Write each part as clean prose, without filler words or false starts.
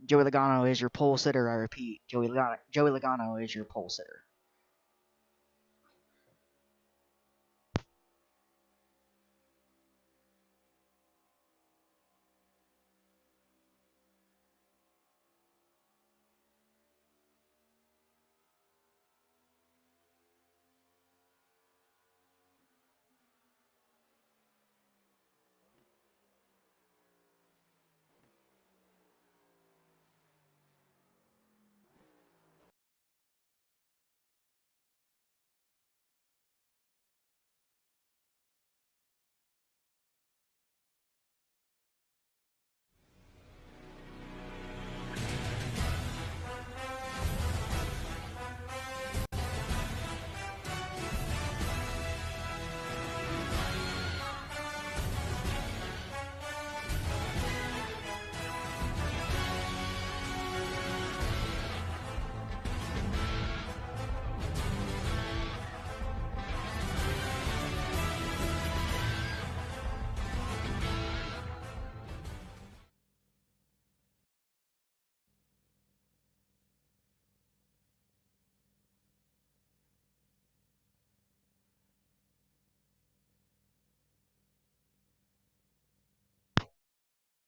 Joey Logano is your pole sitter. I repeat, Joey Logano is your pole sitter.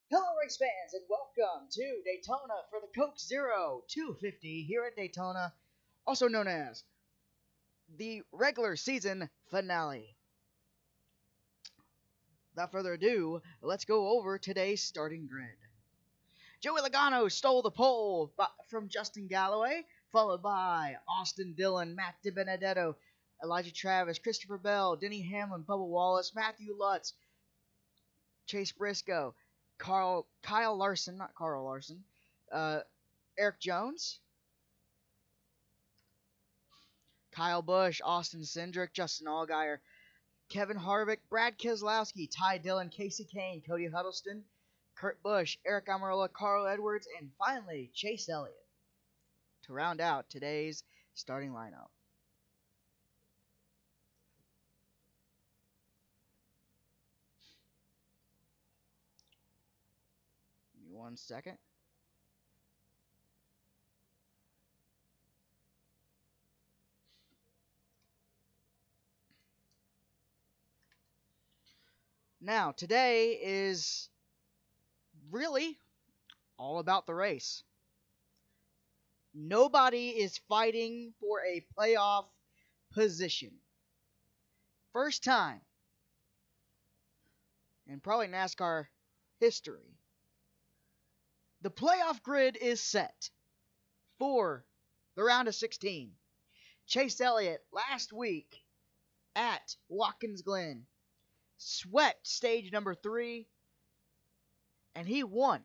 Hello, race fans, and welcome to Daytona for the Coke Zero 250 here at Daytona, also known as the regular season finale. Without further ado, let's go over today's starting grid. Joey Logano stole the pole from Justin Galloway, followed by Austin Dillon, Matt DiBenedetto, Elijah Travis, Christopher Bell, Denny Hamlin, Bubba Wallace, Matthew Lutz, Chase Briscoe, Kyle Larson, not Carl Larson, Eric Jones, Kyle Busch, Austin Cindric, Justin Allgaier, Kevin Harvick, Brad Keselowski, Ty Dillon, Casey Kane, Cody Huddleston, Kurt Busch, Eric Almirola, Carl Edwards, and finally Chase Elliott to round out today's starting lineup. Give me 1 second. Now, today is really all about the race. Nobody is fighting for a playoff position. First time in probably NASCAR history. The playoff grid is set for the round of 16. Chase Elliott last week at Watkins Glen swept stage number 3 and he won,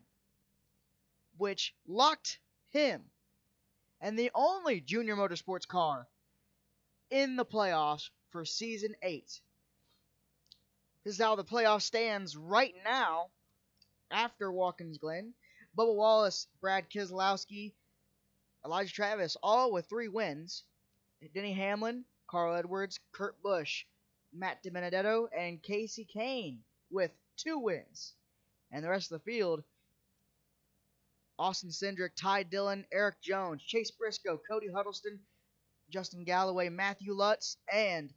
which locked him and the only junior motorsports car in the playoffs for season 8. This is how the playoff stands right now after Watkins Glen. Bubba Wallace, Brad Keselowski, Elijah Travis, all with 3 wins. Denny Hamlin, Carl Edwards, Kurt Busch, Matt DiBenedetto, and Casey Kane with 2 wins. And the rest of the field, Austin Cindric, Ty Dillon, Eric Jones, Chase Briscoe, Cody Huddleston, Justin Galloway, Matthew Lutz, and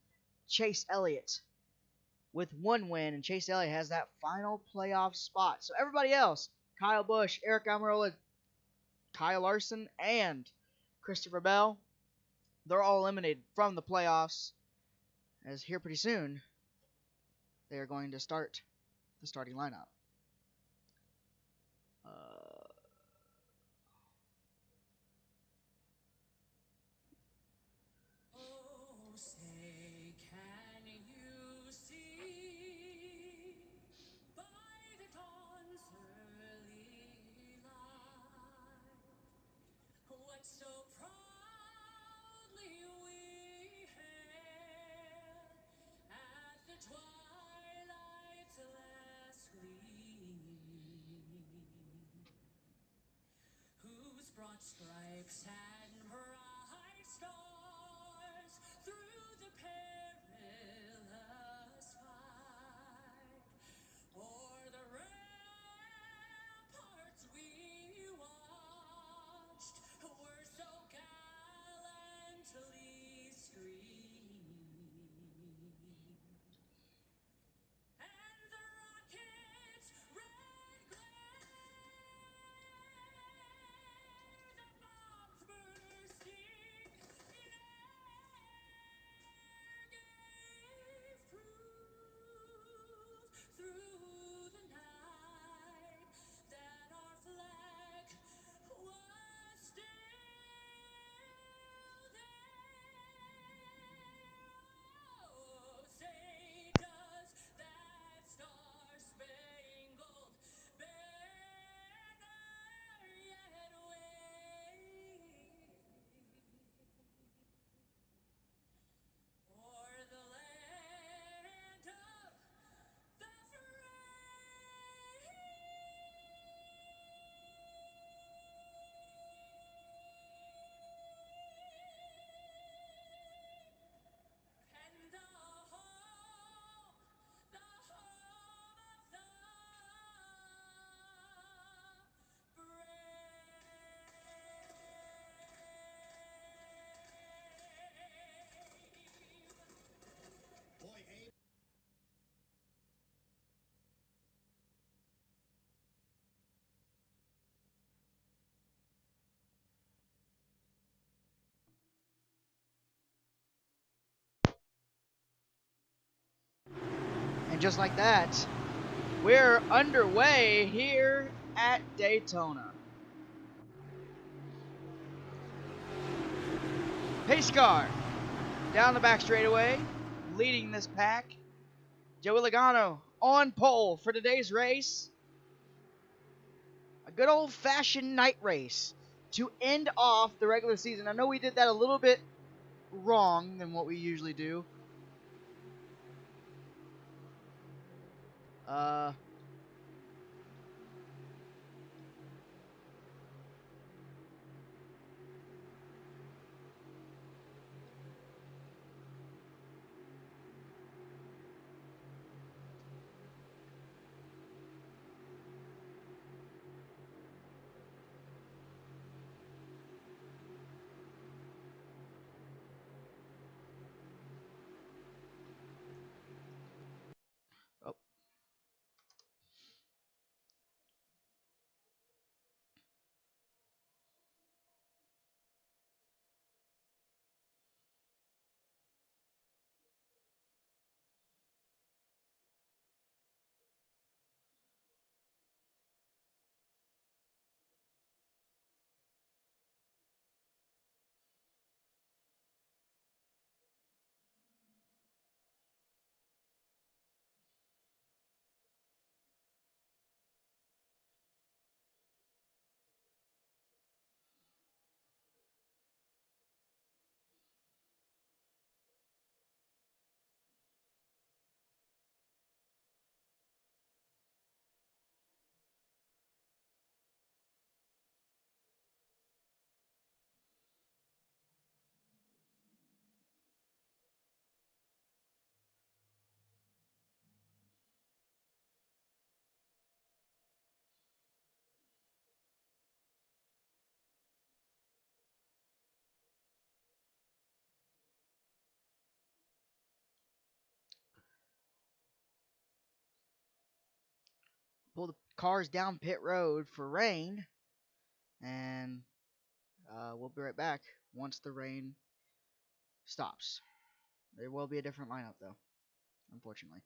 Chase Elliott with 1 win. And Chase Elliott has that final playoff spot. So everybody else, Kyle Busch, Eric Almirola, Kyle Larson, and Christopher Bell, they're all eliminated from the playoffs. As here pretty soon, they are going to start the starting lineup. Brought stripes and bright stars through the perilous fight. O'er the ramparts we And just like that, we're underway here at Daytona. Pace car down the back straightaway, leading this pack. Joey Logano on pole for today's race. A good old-fashioned night race to end off the regular season. I know we did that a little bit wrong than what we usually do. Oh. Pull the cars down pit road for rain, and we'll be right back once the rain stops. There will be a different lineup, though, unfortunately.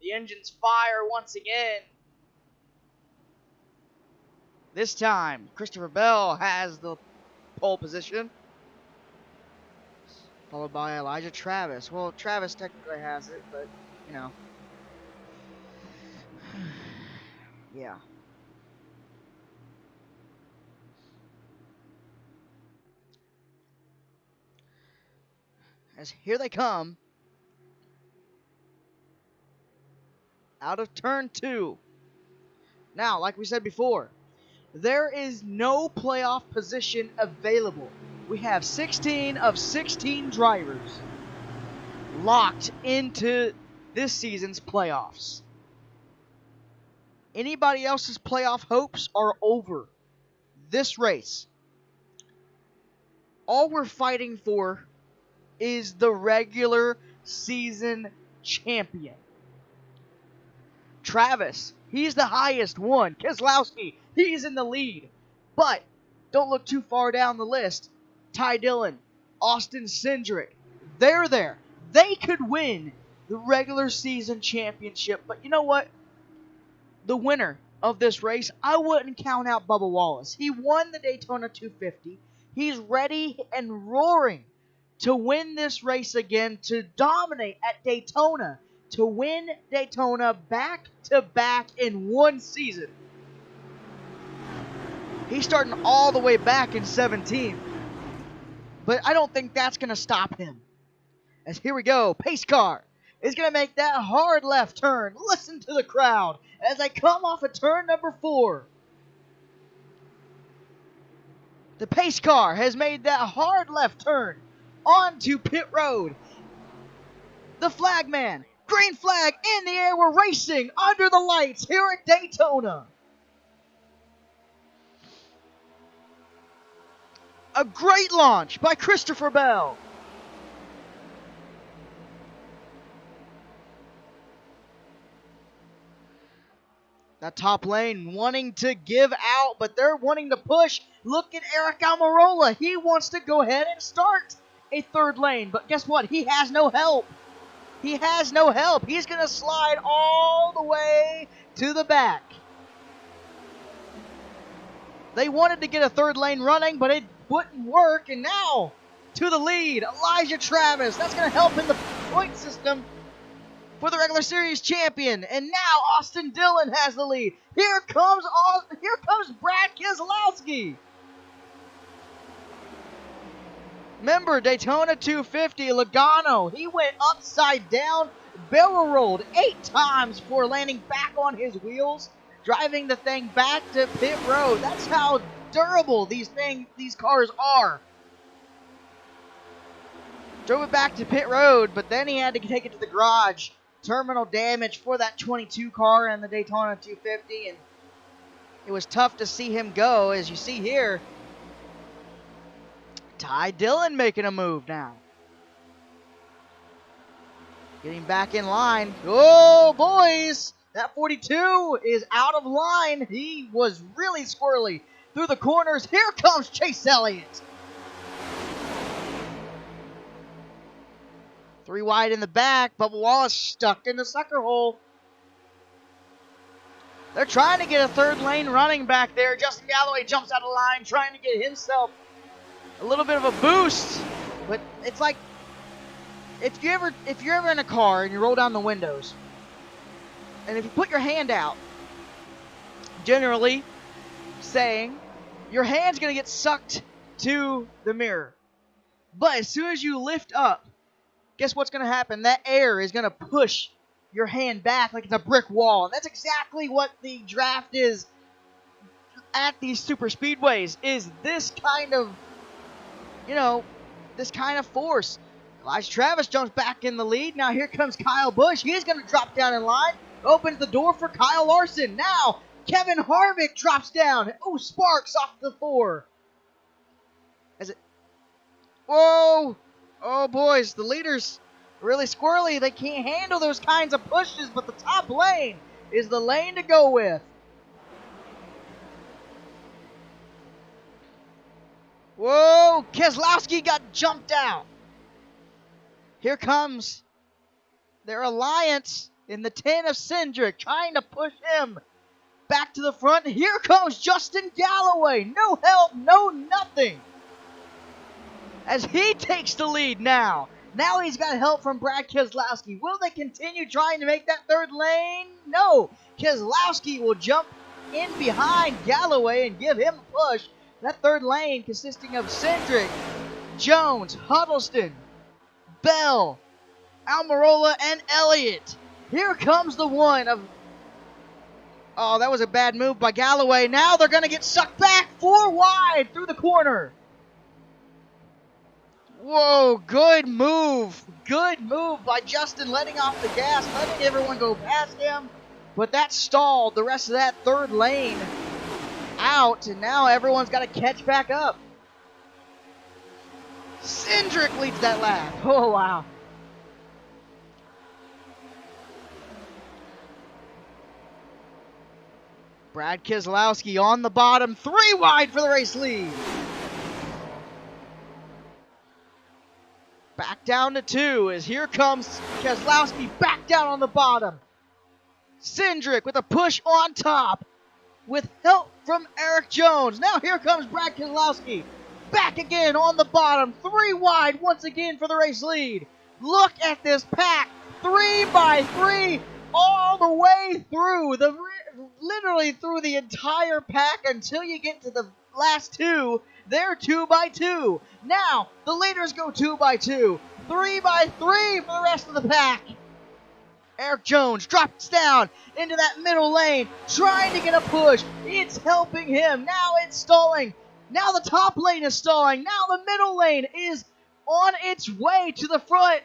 The engines fire once again. This time, Christopher Bell has the pole position, followed by Elijah Travis. Well, Travis technically has it, but, you know. Yeah. As here they come. Out of turn 2. Now, like we said before, there is no playoff position available. We have 16 of 16 drivers locked into this season's playoffs. Anybody else's playoff hopes are over. This race, all we're fighting for is the regular season champion. Travis, he's the highest one. Keselowski, he's in the lead. But don't look too far down the list. Ty Dillon, Austin Cindric, they're there. They could win the regular season championship. But you know what? The winner of this race, I wouldn't count out Bubba Wallace. He won the Daytona 250. He's ready and roaring to win this race again, to dominate at Daytona, to win Daytona back-to-back in one season. He's starting all the way back in 17. But I don't think that's going to stop him. As here we go, pace car is going to make that hard left turn. Listen to the crowd as I come off of turn number 4. The pace car has made that hard left turn onto pit road. The flagman, green flag in the air, we're racing under the lights here at Daytona. A great launch by Christopher Bell. That top lane wanting to give out, but they're wanting to push. Look at Eric Almirola. He wants to go ahead and start a third lane, but guess what? He has no help. He has no help. He's going to slide all the way to the back. They wanted to get a third lane running, but it wouldn't work, and now to the lead, Elijah Travis. That's going to help in the point system for the regular series champion. And now Austin Dillon has the lead. Here comes Brad Keselowski. Remember, Daytona 250, Logano, he went upside down, barrel rolled 8 times before landing back on his wheels, driving the thing back to pit road. That's how durable these cars are. Drove it back to pit road, but then he had to take it to the garage. Terminal damage for that 22 car and the Daytona 250, and it was tough to see him go. As you see here, Ty Dillon making a move now. Getting back in line. Oh, boys! That 42 is out of line. He was really squirrely through the corners. Here comes Chase Elliott. 3 wide in the back. Bubba Wallace stuck in the sucker hole. They're trying to get a third lane running back there. Justin Galloway jumps out of line, trying to get himself a little bit of a boost. But it's like, if you're ever in a car and you roll down the windows, and if you put your hand out, generally saying, your hand's going to get sucked to the mirror. But as soon as you lift up, guess what's going to happen? That air is going to push your hand back like it's a brick wall. And that's exactly what the draft is at these super speedways, is this kind of, this kind of force. Elijah Travis jumps back in the lead. Now here comes Kyle Busch. He's going to drop down in line. Opens the door for Kyle Larson. Now Kevin Harvick drops down. Oh, Sparks off the 4. Whoa! Oh, boys, the leaders are really squirrely. They can't handle those kinds of pushes, but the top lane is the lane to go with. Whoa! Keselowski got jumped out. Here comes their alliance in the 10 of Cindric, trying to push him back to the front. Here comes Justin Galloway. No help, no nothing. As he takes the lead now. Now he's got help from Brad Keselowski. Will they continue trying to make that third lane? No. Keselowski will jump in behind Galloway and give him a push. That third lane consisting of Cindric, Jones, Huddleston, Bell, Almirola, and Elliott. Here comes the one of... Oh, that was a bad move by Galloway. Now they're going to get sucked back 4 wide through the corner. Whoa, good move. Good move by Justin, letting off the gas, letting everyone go past him. But that stalled the rest of that third lane out, and now everyone's got to catch back up. Cindric leads that lap. Oh, wow. Brad Keselowski on the bottom, 3 wide for the race lead. Back down to 2 as here comes Keselowski back down on the bottom. Cindric with a push on top with help from Eric Jones. Now here comes Brad Keselowski back again on the bottom. 3 wide once again for the race lead. Look at this pack. 3 by 3 all the way through. Literally through the entire pack until you get to the last 2. They're 2 by 2. Now, the leaders go 2 by 2. 3 by 3 for the rest of the pack. Eric Jones drops down into that middle lane, trying to get a push. It's helping him. Now it's stalling. Now the top lane is stalling. Now the middle lane is on its way to the front.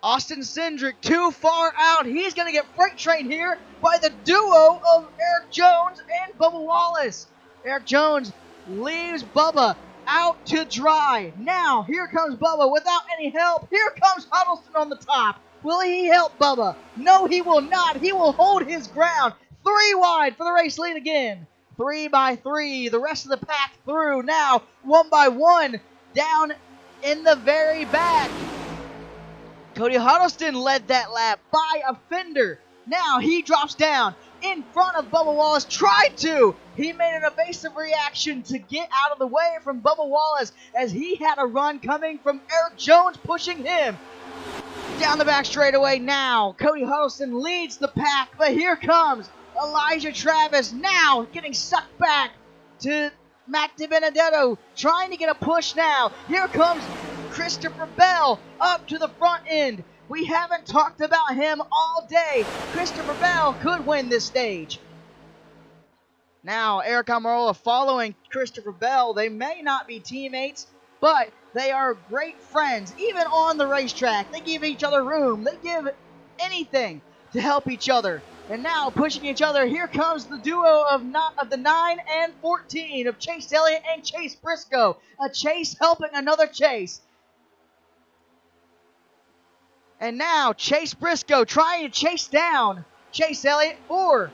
Austin Cindric too far out. He's going to get freight trained here by the duo of Eric Jones and Bubba Wallace. Eric Jones leaves Bubba out to dry. Now, here comes Bubba without any help. Here comes Huddleston on the top. Will he help Bubba? No, he will not. He will hold his ground. 3 wide for the race lead again. 3 by 3. The rest of the pack through. Now, 1 by 1 down in the very back. Cody Huddleston led that lap by a fender. Now he drops down in front of Bubba Wallace. Tried to. He made an evasive reaction to get out of the way from Bubba Wallace as he had a run coming from Eric Jones pushing him. Down the back straightaway now. Cody Huddleston leads the pack, but here comes Elijah Travis now getting sucked back to Matt DiBenedetto, trying to get a push now. Here comes Christopher Bell up to the front end. We haven't talked about him all day. Christopher Bell could win this stage. Now, Eric Almirola following Christopher Bell. They may not be teammates, but they are great friends. Even on the racetrack, they give each other room. They give anything to help each other. And now, pushing each other, here comes the duo of the 9 and 14 of Chase Elliott and Chase Briscoe. A Chase helping another Chase. And now, Chase Briscoe trying to chase down Chase Elliott for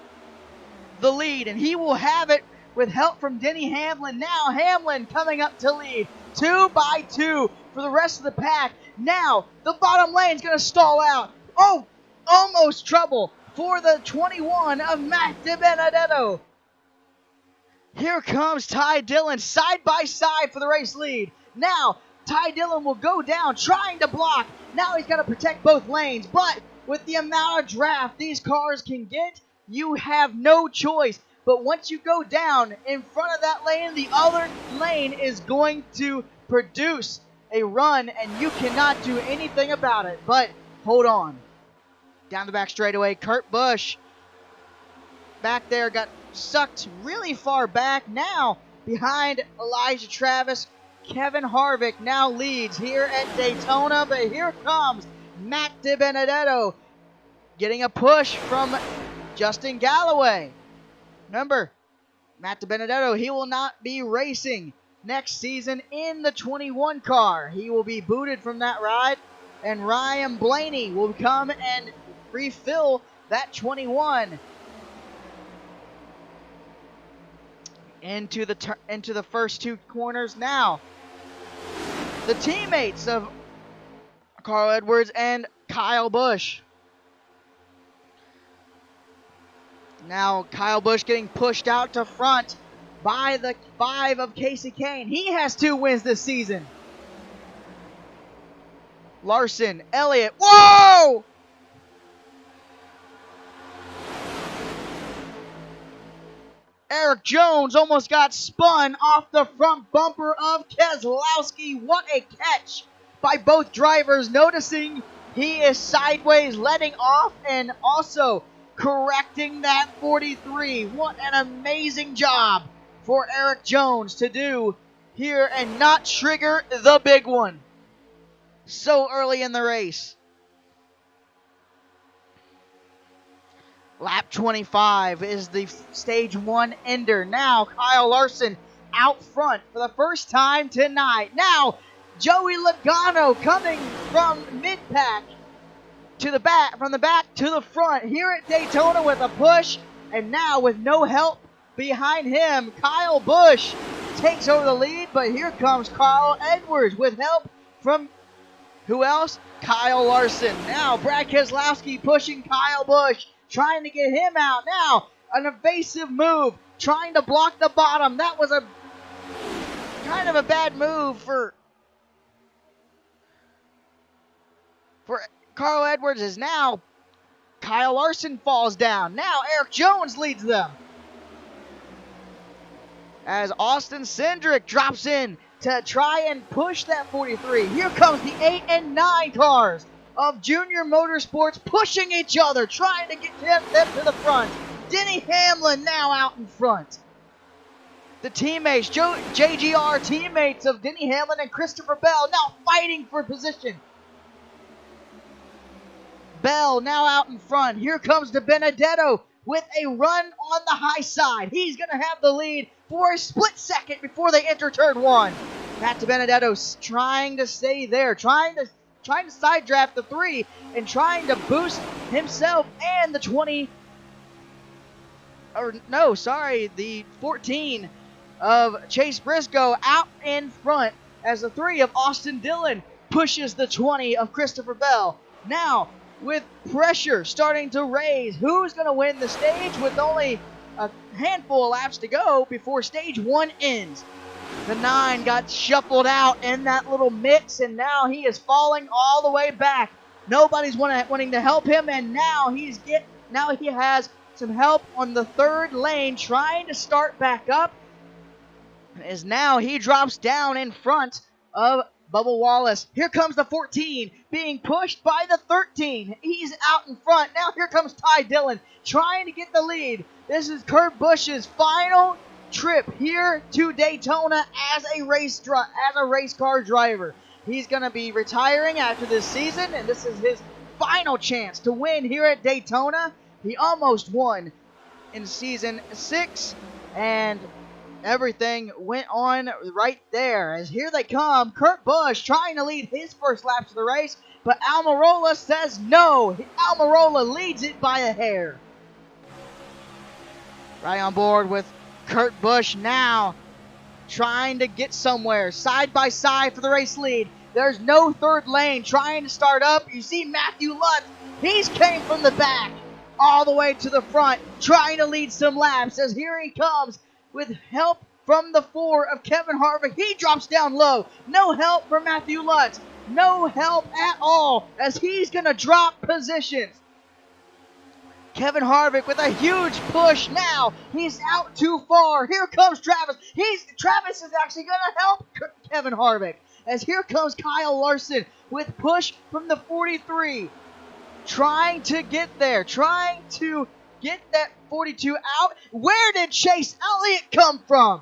the lead. And he will have it with help from Denny Hamlin. Now, Hamlin coming up to lead. 2 by 2 for the rest of the pack. Now, the bottom lane is going to stall out. Oh, almost trouble for the 21 of Matt DiBenedetto. Here comes Ty Dillon side by side for the race lead. Now, Ty Dillon will go down trying to block. Now he's got to protect both lanes. But with the amount of draft these cars can get, you have no choice. But once you go down in front of that lane, the other lane is going to produce a run, and you cannot do anything about it. But hold on. Down the back straightaway, Kurt Busch back there got sucked really far back. Now behind Elijah Travis, Kevin Harvick now leads here at Daytona, but here comes Matt DiBenedetto getting a push from Justin Galloway. Remember, Matt DiBenedetto, he will not be racing next season in the 21 car. He will be booted from that ride, and Ryan Blaney will come and refill that 21. Into the first 2 corners now. The teammates of Carl Edwards and Kyle Busch. Now Kyle Busch getting pushed out to front by the 5 of Casey Kane. He has 2 wins this season. Larson, Elliott, whoa! Eric Jones almost got spun off the front bumper of Keselowski. What a catch by both drivers, noticing he is sideways, letting off, and also correcting that 43. What an amazing job for Eric Jones to do here and not trigger the big one so early in the race. Lap 25 is the stage 1 ender. Now Kyle Larson out front for the first time tonight. Now Joey Logano coming from mid-pack to the back, from the back to the front here at Daytona with a push, and now with no help behind him, Kyle Busch takes over the lead, but here comes Carl Edwards with help from who else? Kyle Larson. Now Brad Keselowski pushing Kyle Busch, trying to get him out. Now an evasive move, trying to block the bottom. That was a kind of a bad move for Carl Edwards, as now Kyle Larson falls down. Now Eric Jones leads them, as Austin Cindric drops in to try and push that 43. Here comes the 8 and 9 cars of Junior Motorsports pushing each other, trying to get them to the front. Denny Hamlin now out in front. The teammates, JGR teammates of Denny Hamlin and Christopher Bell, now fighting for position. Bell now out in front. Here comes DiBenedetto with a run on the high side. He's going to have the lead for a split second before they enter turn 1. Matt DiBenedetto trying to stay there, trying to side draft the 3 and trying to boost himself and the 14 of Chase Briscoe out in front, as the 3 of Austin Dillon pushes the 20 of Christopher Bell. Now, with pressure starting to raise, who's going to win the stage with only a handful of laps to go before stage 1 ends? The 9 got shuffled out in that little mix, and now he is falling all the way back. Nobody's wanting to help him, and now he has some help on the 3rd lane, trying to start back up. As now he drops down in front of Bubba Wallace. Here comes the 14 being pushed by the 13. He's out in front. Now here comes Ty Dillon trying to get the lead. This is Kurt Busch's final trip here to Daytona as a race car driver. He's going to be retiring after this season, and this is his final chance to win here at Daytona. He almost won in season 6, and everything went on right there, as here they come. Kurt Busch trying to lead his first laps of the race, but Almirola says no. Almirola leads it by a hair. Right on board with Kurt Busch now, trying to get somewhere side by side for the race lead. There's no 3rd lane, trying to start up. You see Matthew Lutz. He's came from the back all the way to the front, trying to lead some laps, as here he comes with help from the 4 of Kevin Harvick. He drops down low. No help for Matthew Lutz. No help at all, as he's going to drop positions. Kevin Harvick with a huge push now. He's out too far. Here comes Travis. Travis is actually going to help Kevin Harvick, as here comes Kyle Larson with push from the 43. Trying to get there. Trying to get that 42 out. Where did Chase Elliott come from?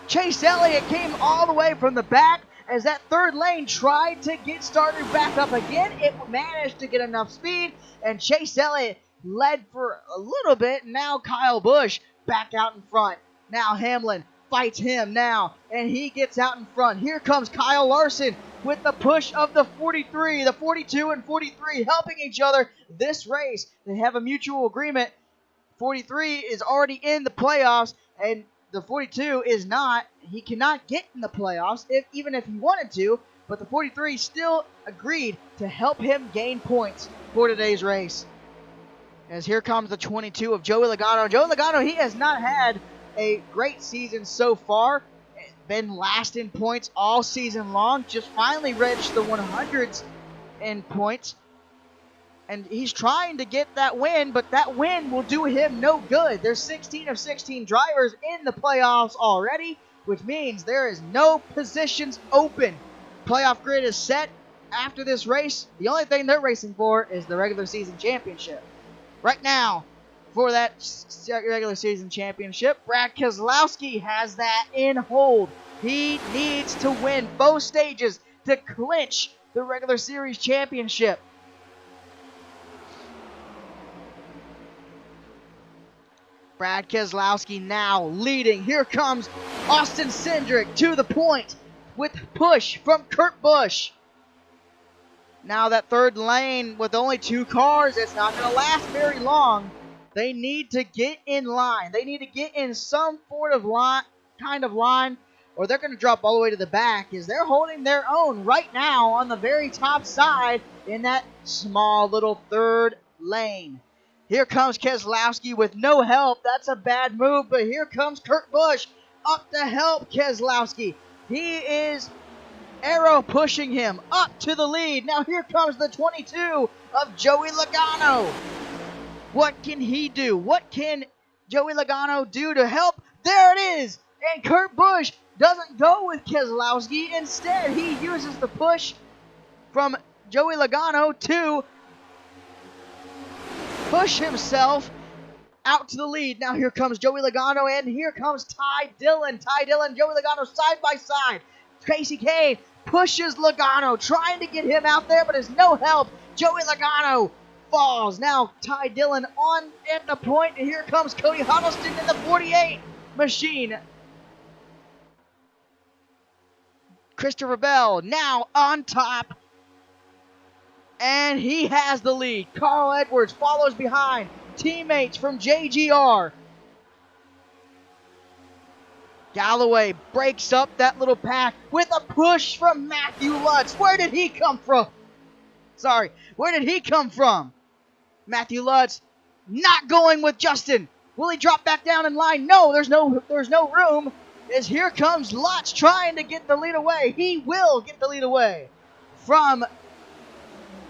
Chase Elliott came all the way from the back, as that 3rd lane tried to get started back up again. It managed to get enough speed, and Chase Elliott led for a little bit. Now Kyle Busch back out in front. Now Hamlin fights him now, and he gets out in front. Here comes Kyle Larson with the push of the 43, the 42 and 43 helping each other this race. They have a mutual agreement. 43 is already in the playoffs, and the 42 is not. He cannot get in the playoffs, even if he wanted to, but the 43 still agreed to help him gain points for today's race. As here comes the 22 of Joey Logano. Joey Logano, he has not had a great season so far. Been last in points all season long. Just finally reached the 100s in points. And he's trying to get that win, but that win will do him no good. There's 16 of 16 drivers in the playoffs already, which means there is no positions open. Playoff grid is set after this race. The only thing they're racing for is the regular season championship. Right now, for that regular season championship, Brad Keselowski has that in hold. He needs to win both stages to clinch the regular series championship. Brad Keselowski now leading. Here comes Austin Cindric to the point with push from Kurt Busch. Now that third lane with only 2 cars, it's not going to last very long. They need to get in line. They need to get in some sort of kind of line, or they're going to drop all the way to the back, as they're holding their own right now on the very top side in that small little third lane. Here comes Keselowski with no help. That's a bad move, but here comes Kurt Busch up to help Keselowski. He is arrow pushing him up to the lead. Now here comes the 22 of Joey Logano. What can he do? What can Joey Logano do to help? There it is! And Kurt Busch doesn't go with Keselowski. Instead, he uses the push from Joey Logano to push himself out to the lead. Now here comes Joey Logano, and here comes Ty Dillon. Ty Dillon, Joey Logano side by side. Casey Kane pushes Logano, trying to get him out there, but there's no help. Joey Logano falls. Now Ty Dillon on at the point, and here comes Cody Huddleston in the 48 machine. Christopher Bell now on top, and he has the lead. Carl Edwards follows behind. Teammates from JGR. Galloway breaks up that little pack with a push from Matthew Lutz. Where did he come from? Where did he come from? Matthew Lutz not going with Justin. Will he drop back down in line? No, there's no room. As here comes Lutz trying to get the lead away. He will get the lead away from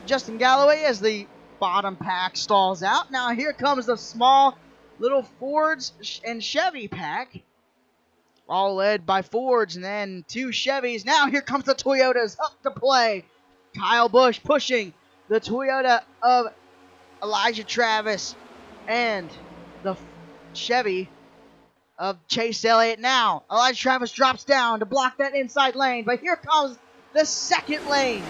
Justin Galloway as the bottom pack stalls out. Now here comes the small little Fords and Chevy pack, all led by Fords and then 2 Chevys. Now here comes the Toyotas up to play. Kyle Busch pushing the Toyota of Elijah Travis and the Chevy of Chase Elliott. Now Elijah Travis drops down to block that inside lane, but here comes the second lane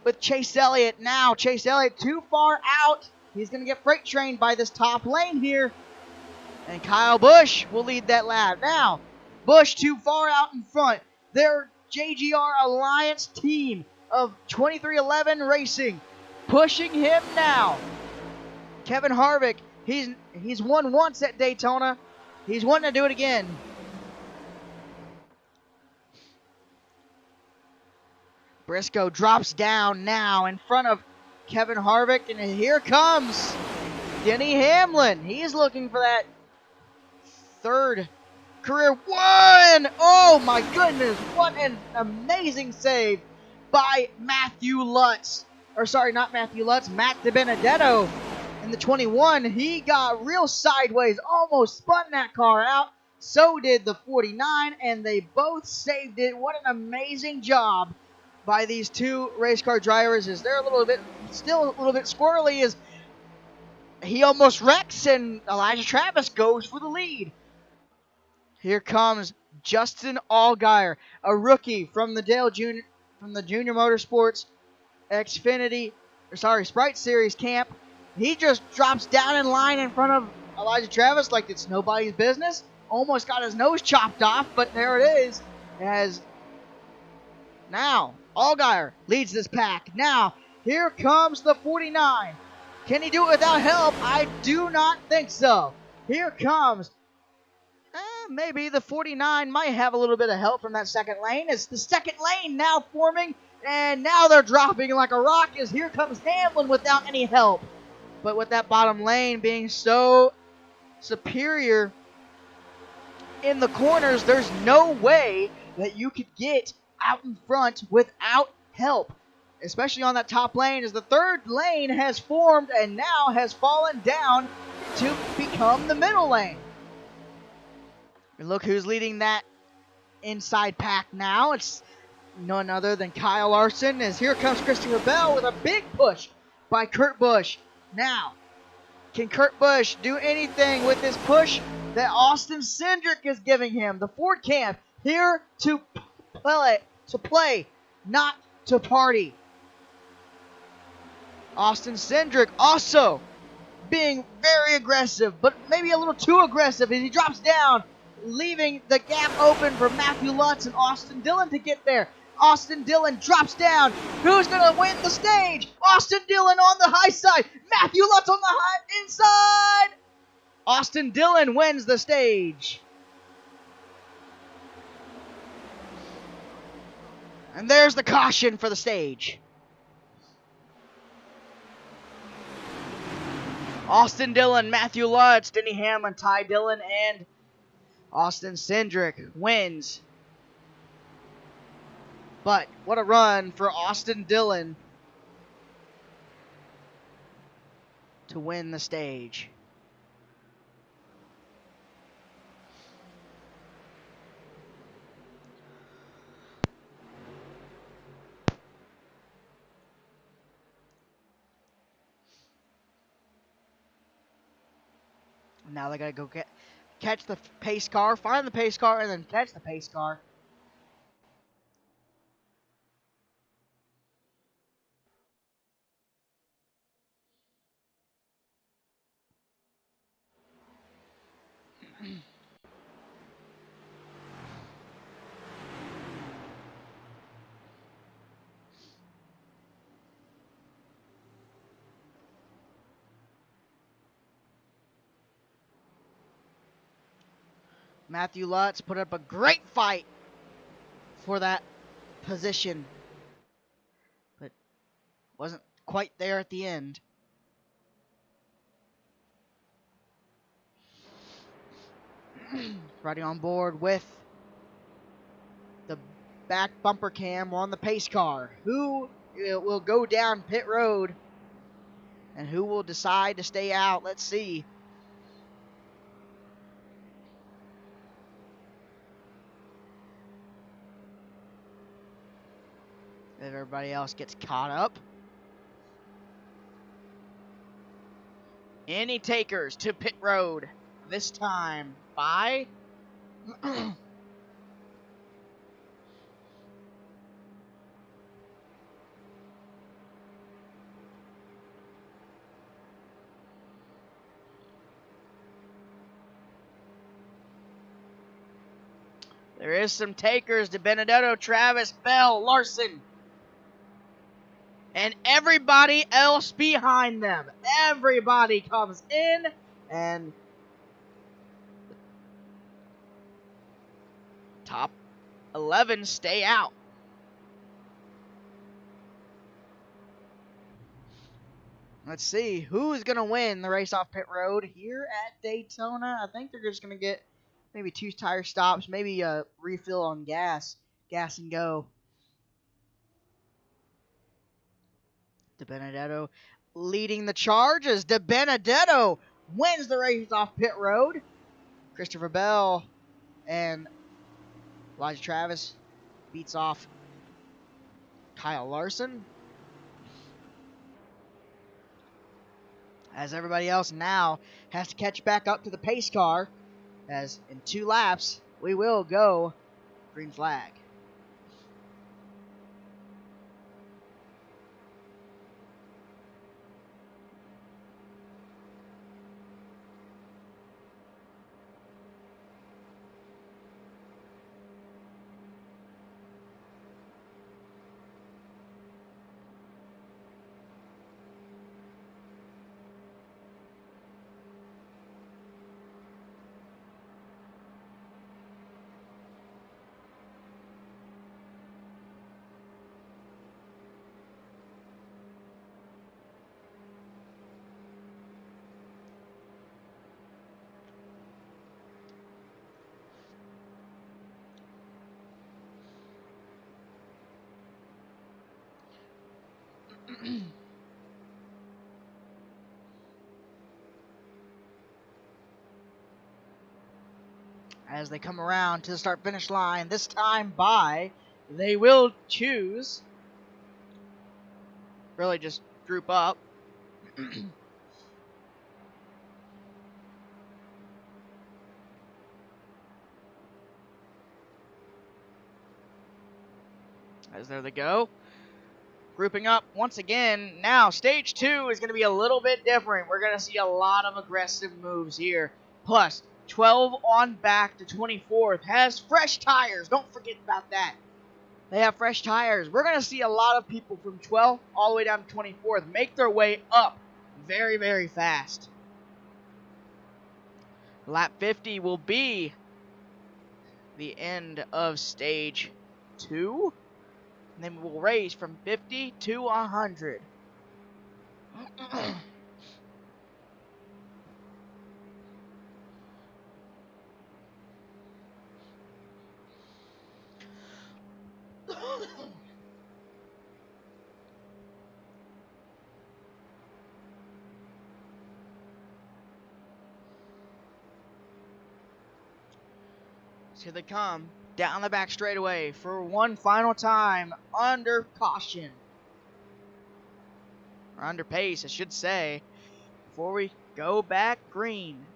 with Chase Elliott. Now Chase Elliott too far out. He's going to get freight trained by this top lane here. And Kyle Busch will lead that lap. Now, Busch too far out in front. Their JGR Alliance team of 2311 Racing pushing him now. Kevin Harvick, he's won once at Daytona. He's wanting to do it again. Briscoe drops down now in front of Kevin Harvick, and here comes Denny Hamlin. He's looking for that third career win. Oh my goodness, what an amazing save by Matthew Lutz. Or sorry, not Matthew Lutz, Matt DiBenedetto in the 21. He got real sideways, almost spun that car out. So did the 49, and they both saved it. What an amazing job by these 2 race car drivers. As they're still a little bit squirrely, as he almost wrecks and Elijah Travis goes for the lead. Here comes Justin Allgaier, a rookie from the Junior Motorsports Sprite Series camp. He just drops down in line in front of Elijah Travis like it's nobody's business. Almost got his nose chopped off, but there it is. As now Allgaier leads this pack. Now here comes the 49. Can he do it without help? I do not think so. Here comes maybe the 49 might have a little bit of help from that second lane. It's the second lane now forming, and now they're dropping like a rock as here comes Hamlin without any help. But with that bottom lane being so superior in the corners, there's no way that you could get out in front without help, especially on that top lane, as the third lane has formed and now has fallen down to become the middle lane. And look who's leading that inside pack now. It's none other than Kyle Larson, as here comes Christopher Bell with a big push by Kurt Busch. Now, can Kurt Busch do anything with this push that Austin Cindric is giving him? The Ford Camp here to play, not to party. Austin Cindric also being very aggressive, but maybe a little too aggressive as he drops down, leaving the gap open for Matthew Lutz and Austin Dillon to get there. Austin Dillon drops down. Who's going to win the stage? Austin Dillon on the high side. Matthew Lutz on the high inside. Austin Dillon wins the stage. And there's the caution for the stage. Austin Dillon, Matthew Lutz, Denny Hamlin, Ty Dillon, and Austin Cindric wins. But what a run for Austin Dillon to win the stage. Now they gotta go catch the pace car, find the pace car, and then catch the pace car. Matthew Lutz put up a great fight for that position, but wasn't quite there at the end. Riding on board with the back bumper cam on the pace car. Who will go down pit road and who will decide to stay out? Let's see. If everybody else gets caught up. Any takers to pit road this time by there is some takers to Benedetto, Travis, Bell, Larson, and everybody else behind them. Everybody comes in, and top 11 stay out. Let's see who's going to win the race off pit road here at Daytona. I think they're just going to get maybe 2 tire stops, maybe a refill on gas and go. De Benedetto leading the charge as De Benedetto wins the race off pit road. Christopher Bell and Elijah Travis beats off Kyle Larson, as everybody else now has to catch back up to the pace car, as in 2 laps we will go green flag. As they come around to the start-finish line, this time they will choose. Really just group up. As there they go. Grouping up once again. Now, stage 2 is going to be a little bit different. We're going to see a lot of aggressive moves here. Plus, 12 on back to 24th has fresh tires. Don't forget about that. They have fresh tires. We're going to see a lot of people from 12th all the way down to 24th make their way up very, very fast. Lap 50 will be the end of stage 2. And then we'll race from 50 to 100. So here they come down the back straightaway for one final time under caution. Or under pace, I should say. Before we go back green.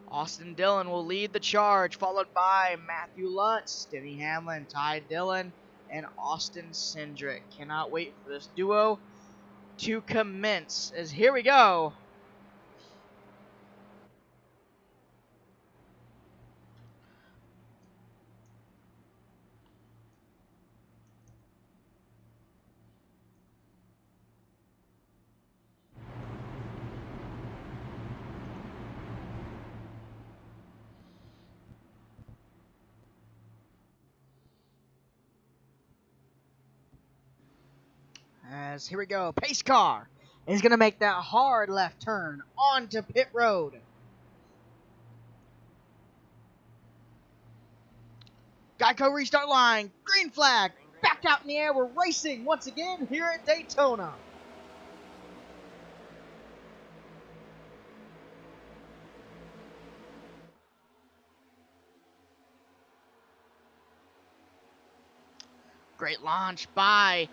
Austin Dillon will lead the charge, followed by Matthew Lutz, Denny Hamlin, Ty Dillon, and Austin Cindric. Cannot wait for this duo to commence. As here we go. As here we go, pace car is going to make that hard left turn onto pit road. Geico restart line, green flag, back out in the air. We're racing once again here at Daytona. Great launch by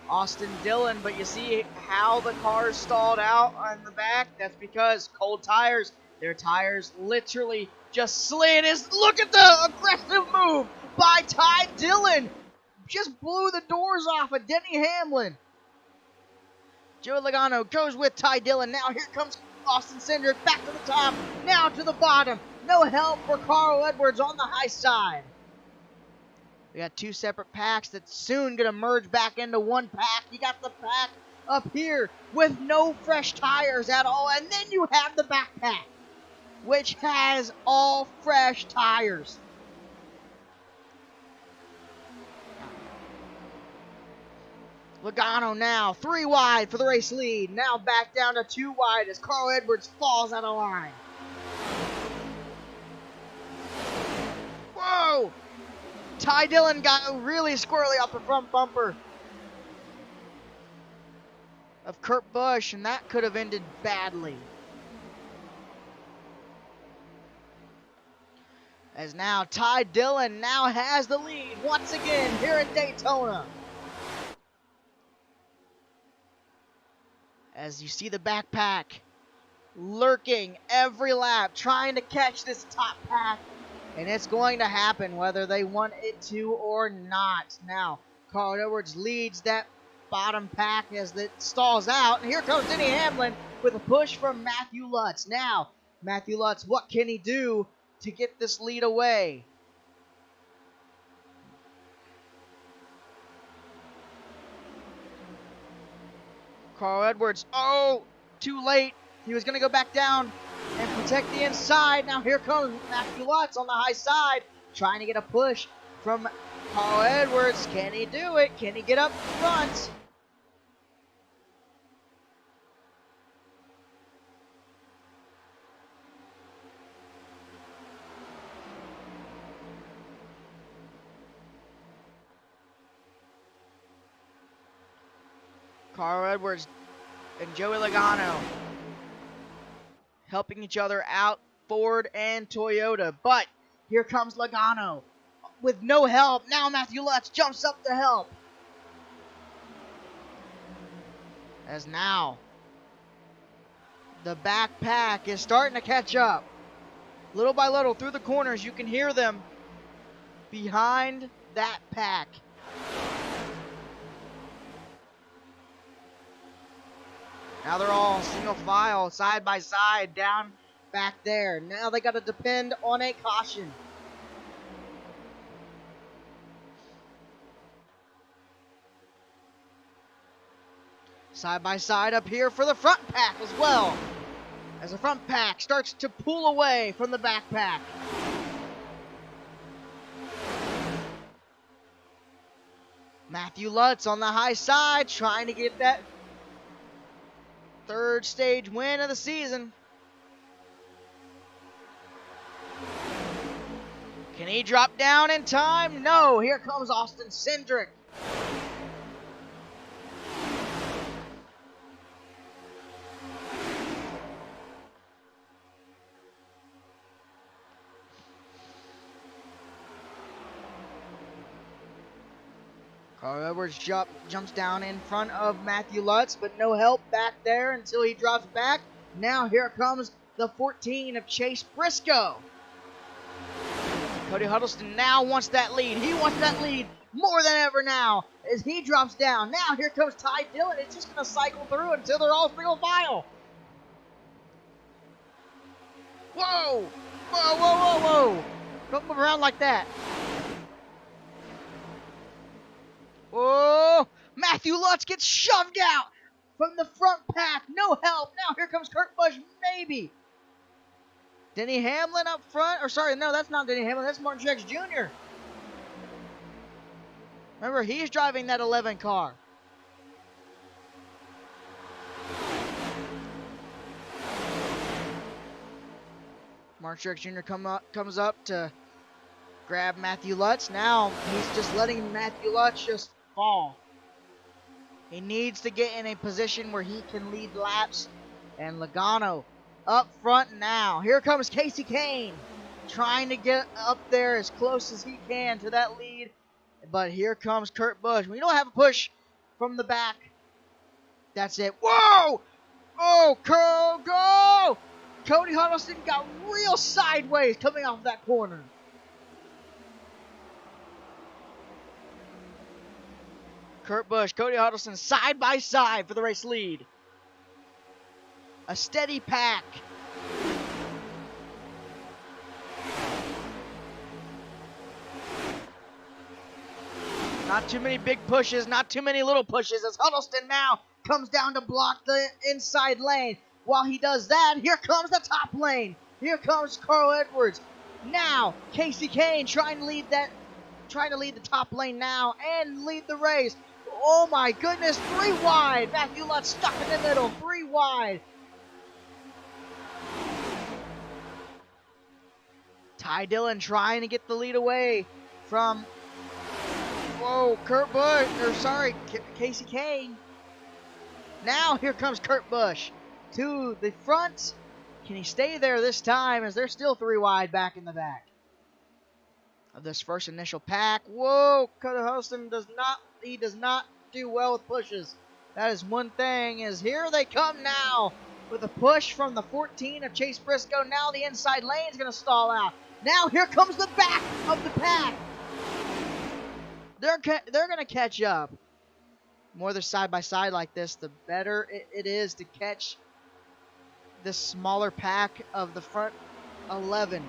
Austin Dillon, but you see how the car stalled out on the back? That's because cold tires. Their tires literally just slid. Look at the aggressive move by Ty Dillon. Just blew the doors off of Denny Hamlin. Joey Logano goes with Ty Dillon. Now here comes Austin Cindric back to the top. Now to the bottom. No help for Carl Edwards on the high side. We got two separate packs that's soon going to merge back into one pack. You got the pack up here with no fresh tires at all. And then you have the back pack, which has all fresh tires. Logano now 3 wide for the race lead. Now back down to 2 wide as Carl Edwards falls out of line. Whoa! Ty Dillon got really squirrely off the front bumper of Kurt Busch, and that could have ended badly. As now Ty Dillon now has the lead once again here at Daytona. As you see the backpack lurking every lap, trying to catch this top pack. And it's going to happen whether they want it to or not. Now, Carl Edwards leads that bottom pack as it stalls out. And here comes Denny Hamlin with a push from Matthew Lutz. Now, Matthew Lutz, what can he do to get this lead away? Carl Edwards, oh, too late. He was going to go back down and protect the inside. Now here comes Matthew Lutz on the high side, trying to get a push from Carl Edwards. Can he do it? Can he get up front? Carl Edwards and Joey Logano helping each other out, Ford and Toyota. But here comes Logano with no help. Now Matthew Lutz jumps up to help. As now the backpack is starting to catch up. Little by little through the corners, you can hear them behind that pack. Now they're all single file, side by side, down back there. Now they got to depend on a caution. Side by side up here for the front pack as well, as the front pack starts to pull away from the back pack. Matthew Lutz on the high side trying to get that third stage win of the season. Can he drop down in time? No, here comes Austin Cindric. Carl Edwards jumps down in front of Matthew Lutz, but no help back there until he drops back. Now here comes the 14 of Chase Briscoe. Cody Huddleston now wants that lead. He wants that lead more than ever now as he drops down. Now here comes Ty Dillon. It's just going to cycle through until they're all single file. Whoa! Whoa, whoa, whoa, whoa! Don't move around like that. Oh, Matthew Lutz gets shoved out from the front pack. No help. Now here comes Kurt Busch, maybe. Denny Hamlin up front. Or sorry, no, that's not Denny Hamlin. That's Martin Truex Jr. Remember, he's driving that 11 car. Martin Truex Jr. comes up to grab Matthew Lutz. Now he's just letting Matthew Lutz just fall. He needs to get in a position where he can lead laps. And Logano up front now. Here comes Casey Kane trying to get up there as close as he can to that lead. But here comes Kurt Busch. We don't have a push from the back. That's it. Whoa! Oh, go! Cody Huddleston got real sideways coming off that corner. Kurt Busch, Cody Huddleston side by side for the race lead. A steady pack. Not too many big pushes, not too many little pushes as Huddleston now comes down to block the inside lane. While he does that, here comes the top lane. Here comes Carl Edwards. Now, Casey Kane trying to lead the top lane now and lead the race. Oh my goodness, 3 wide. Matthew Lutz stuck in the middle, 3 wide. Ty Dillon trying to get the lead away from, Casey Kane. Now here comes Kurt Busch to the front. Can he stay there this time as they're still 3 wide back in the back of this first initial pack? Whoa, Cody Huddleston does not do well with pushes. That is one thing, is here they come now with a push from the 14 of Chase Briscoe. Now the inside lane is going to stall out. Now here comes the back of the pack. They're going to catch up. The more they're side by side like this, the better it is to catch this smaller pack of the front 11.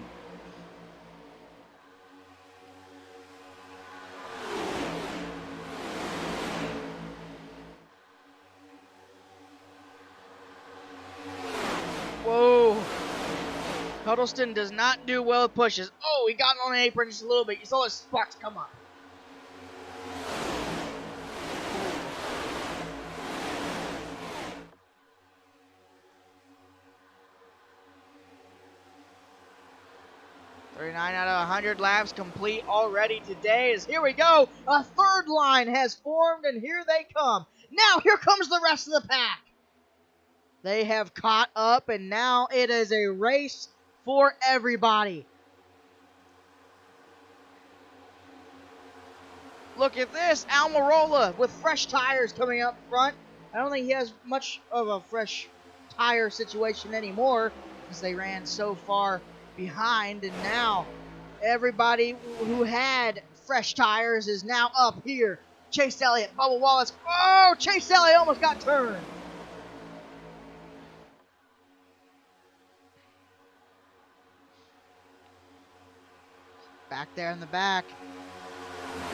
Whoa. Huddleston does not do well with pushes. Oh, he got on the apron just a little bit. You saw his sparks come up. "39 out of 100 laps complete already today." As here we go. A third line has formed, and here they come. Now here comes the rest of the pack. They have caught up, and now it is a race for everybody. Look at this, Almirola with fresh tires coming up front. I don't think he has much of a fresh tire situation anymore because they ran so far behind, and now everybody who had fresh tires is now up here. Chase Elliott, Bubba Wallace. Oh, Chase Elliott almost got turned. Back there in the back,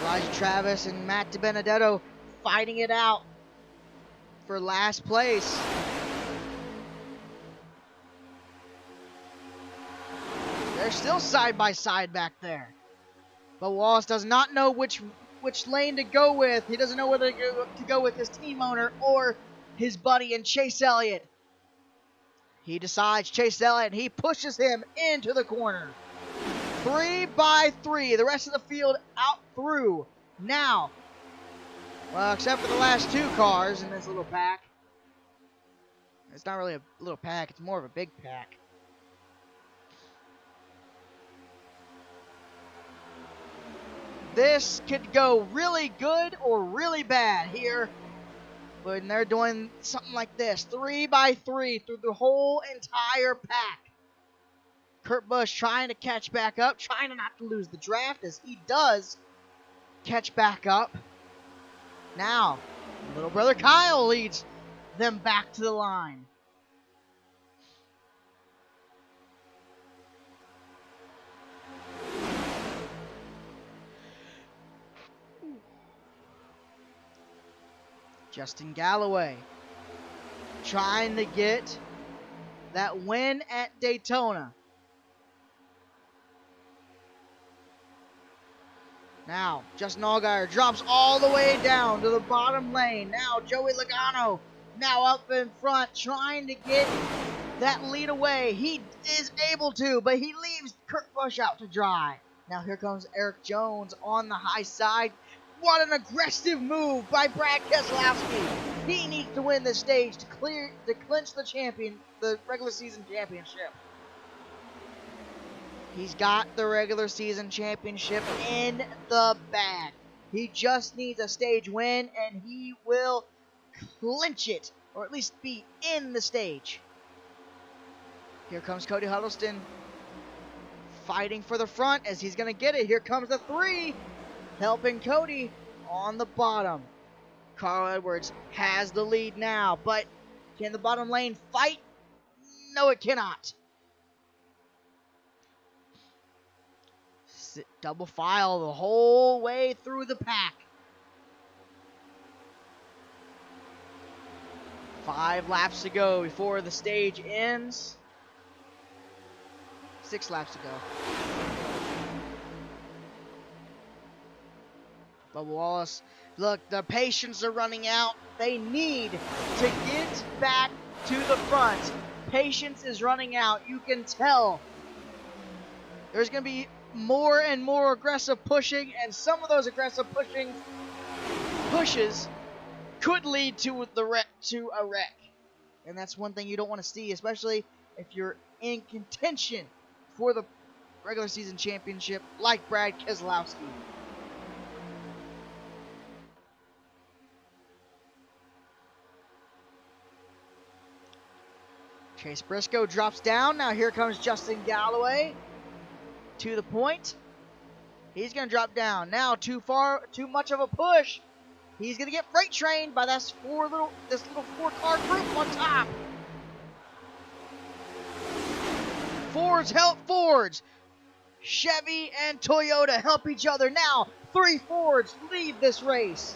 Elijah Travis and Matt DiBenedetto fighting it out for last place. They're still side by side back there. But Wallace does not know which lane to go with. He doesn't know whether to go with his team owner or his buddy and Chase Elliott. He decides Chase Elliott, and he pushes him into the corner. 3 by 3. The rest of the field out through. Now, well, except for the last 2 cars in this little pack. It's not really a little pack. It's more of a big pack. This could go really good or really bad here. But they're doing something like this. 3 by 3 through the whole entire pack. Kurt Busch trying to catch back up, trying to not to lose the draft as he does catch back up. Now, little brother Kyle leads them back to the line. Justin Galloway trying to get that win at Daytona. Now, Justin Allgaier drops all the way down to the bottom lane. Now, Joey Logano now up in front trying to get that lead away. He is able to, but he leaves Kurt Busch out to dry. Now, here comes Eric Jones on the high side. What an aggressive move by Brad Keselowski. He needs to win this stage to clinch the regular season championship. He's got the regular season championship in the bag. He just needs a stage win, and he will clinch it, or at least be in the stage. Here comes Cody Huddleston fighting for the front as he's going to get it. Here comes the 3, helping Cody on the bottom. Carl Edwards has the lead now, but can the bottom lane fight? No, it cannot. Double file the whole way through the pack. 5 laps to go before the stage ends. 6 laps to go. Bubba Wallace, look, the patience are running out. They need to get back to the front. Patience is running out. You can tell. There's going to be more and more aggressive pushing, and some of those aggressive pushes could lead to a wreck. And that's one thing you don't want to see, especially if you're in contention for the regular season championship like Brad Keselowski. Chase Briscoe drops down. Now here comes Justin Galloway to the point. He's going to drop down. Now too much of a push. He's going to get freight trained by this little 4-car group on top. Fords help Fords. Chevy and Toyota help each other. Now 3 Fords lead this race.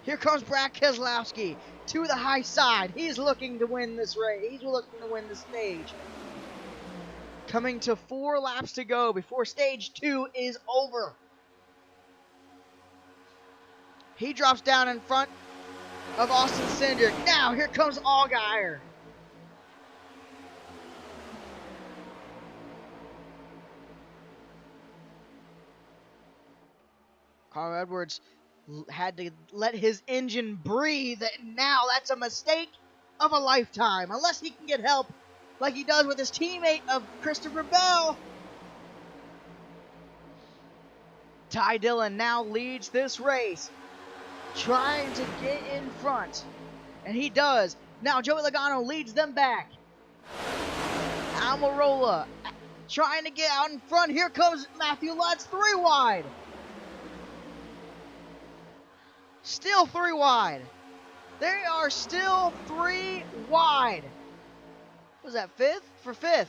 Here comes Brad Keselowski to the high side. He's looking to win this race. He's looking to win the stage. Coming to 4 laps to go before stage 2 is over. He drops down in front of Austin Cindric. Now here comes Allgaier. Carl Edwards had to let his engine breathe, and now that's a mistake of a lifetime. Unless he can get help like he does with his teammate of Christopher Bell. Ty Dillon now leads this race, trying to get in front, and he does. Now Joey Logano leads them back. Almirola trying to get out in front. Here comes Matthew Lutz, 3 wide. Still 3 wide. They are still 3 wide. Was that 5th? For 5th.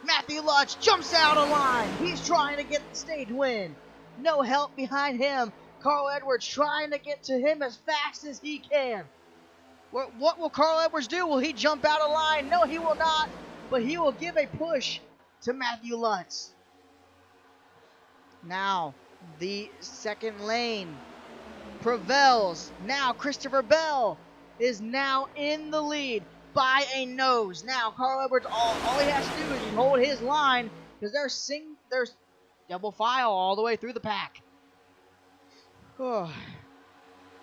Matthew Lutz jumps out of line. He's trying to get the stage win. No help behind him. Carl Edwards trying to get to him as fast as he can. What will Carl Edwards do? Will he jump out of line? No, he will not. But he will give a push to Matthew Lutz. Now, the second lane prevails. Now, Christopher Bell is now in the lead by a nose. Now, Carl Edwards, all he has to do is hold his line because there's double file all the way through the pack.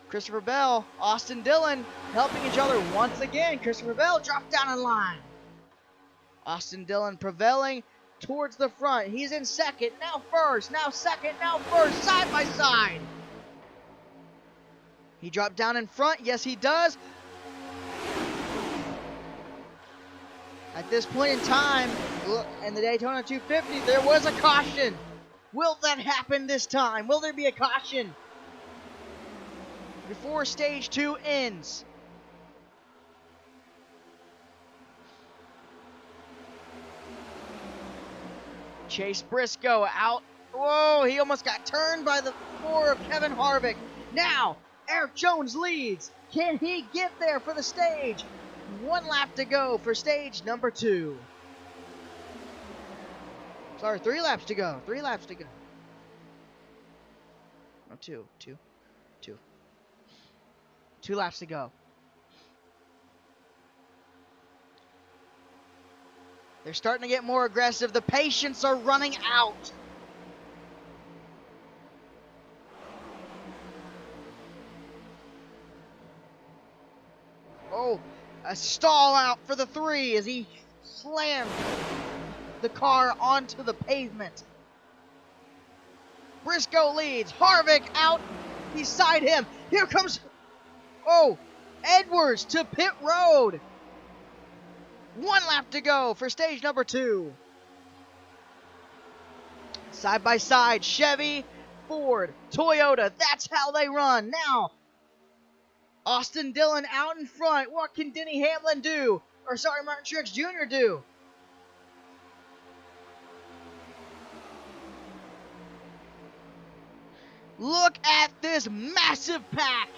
Christopher Bell, Austin Dillon helping each other once again. Christopher Bell dropped down in line. Austin Dillon prevailing towards the front. He's in second, now first, now second, now first, side by side. He dropped down in front. Yes, he does. At this point in time, in the Daytona 250, there was a caution. Will that happen this time? Will there be a caution before stage 2 ends? Chase Briscoe out. Whoa, he almost got turned by the 4 of Kevin Harvick. Now, Eric Jones leads. Can he get there for the stage? 1 lap to go for stage number 2. Sorry, 3 laps to go. 3 laps to go. No, 2. 2 laps to go. They're starting to get more aggressive. The patience are running out. Oh, a stall out for the 3 as he slammed the car onto the pavement. Briscoe leads. Harvick out beside him. Here comes, Edwards to pit road. 1 lap to go for stage number 2. Side by side, Chevy, Ford, Toyota. That's how they run. Now, Austin Dillon out in front. What can Denny Hamlin do? Martin Truex Jr. do? Look at this massive pack.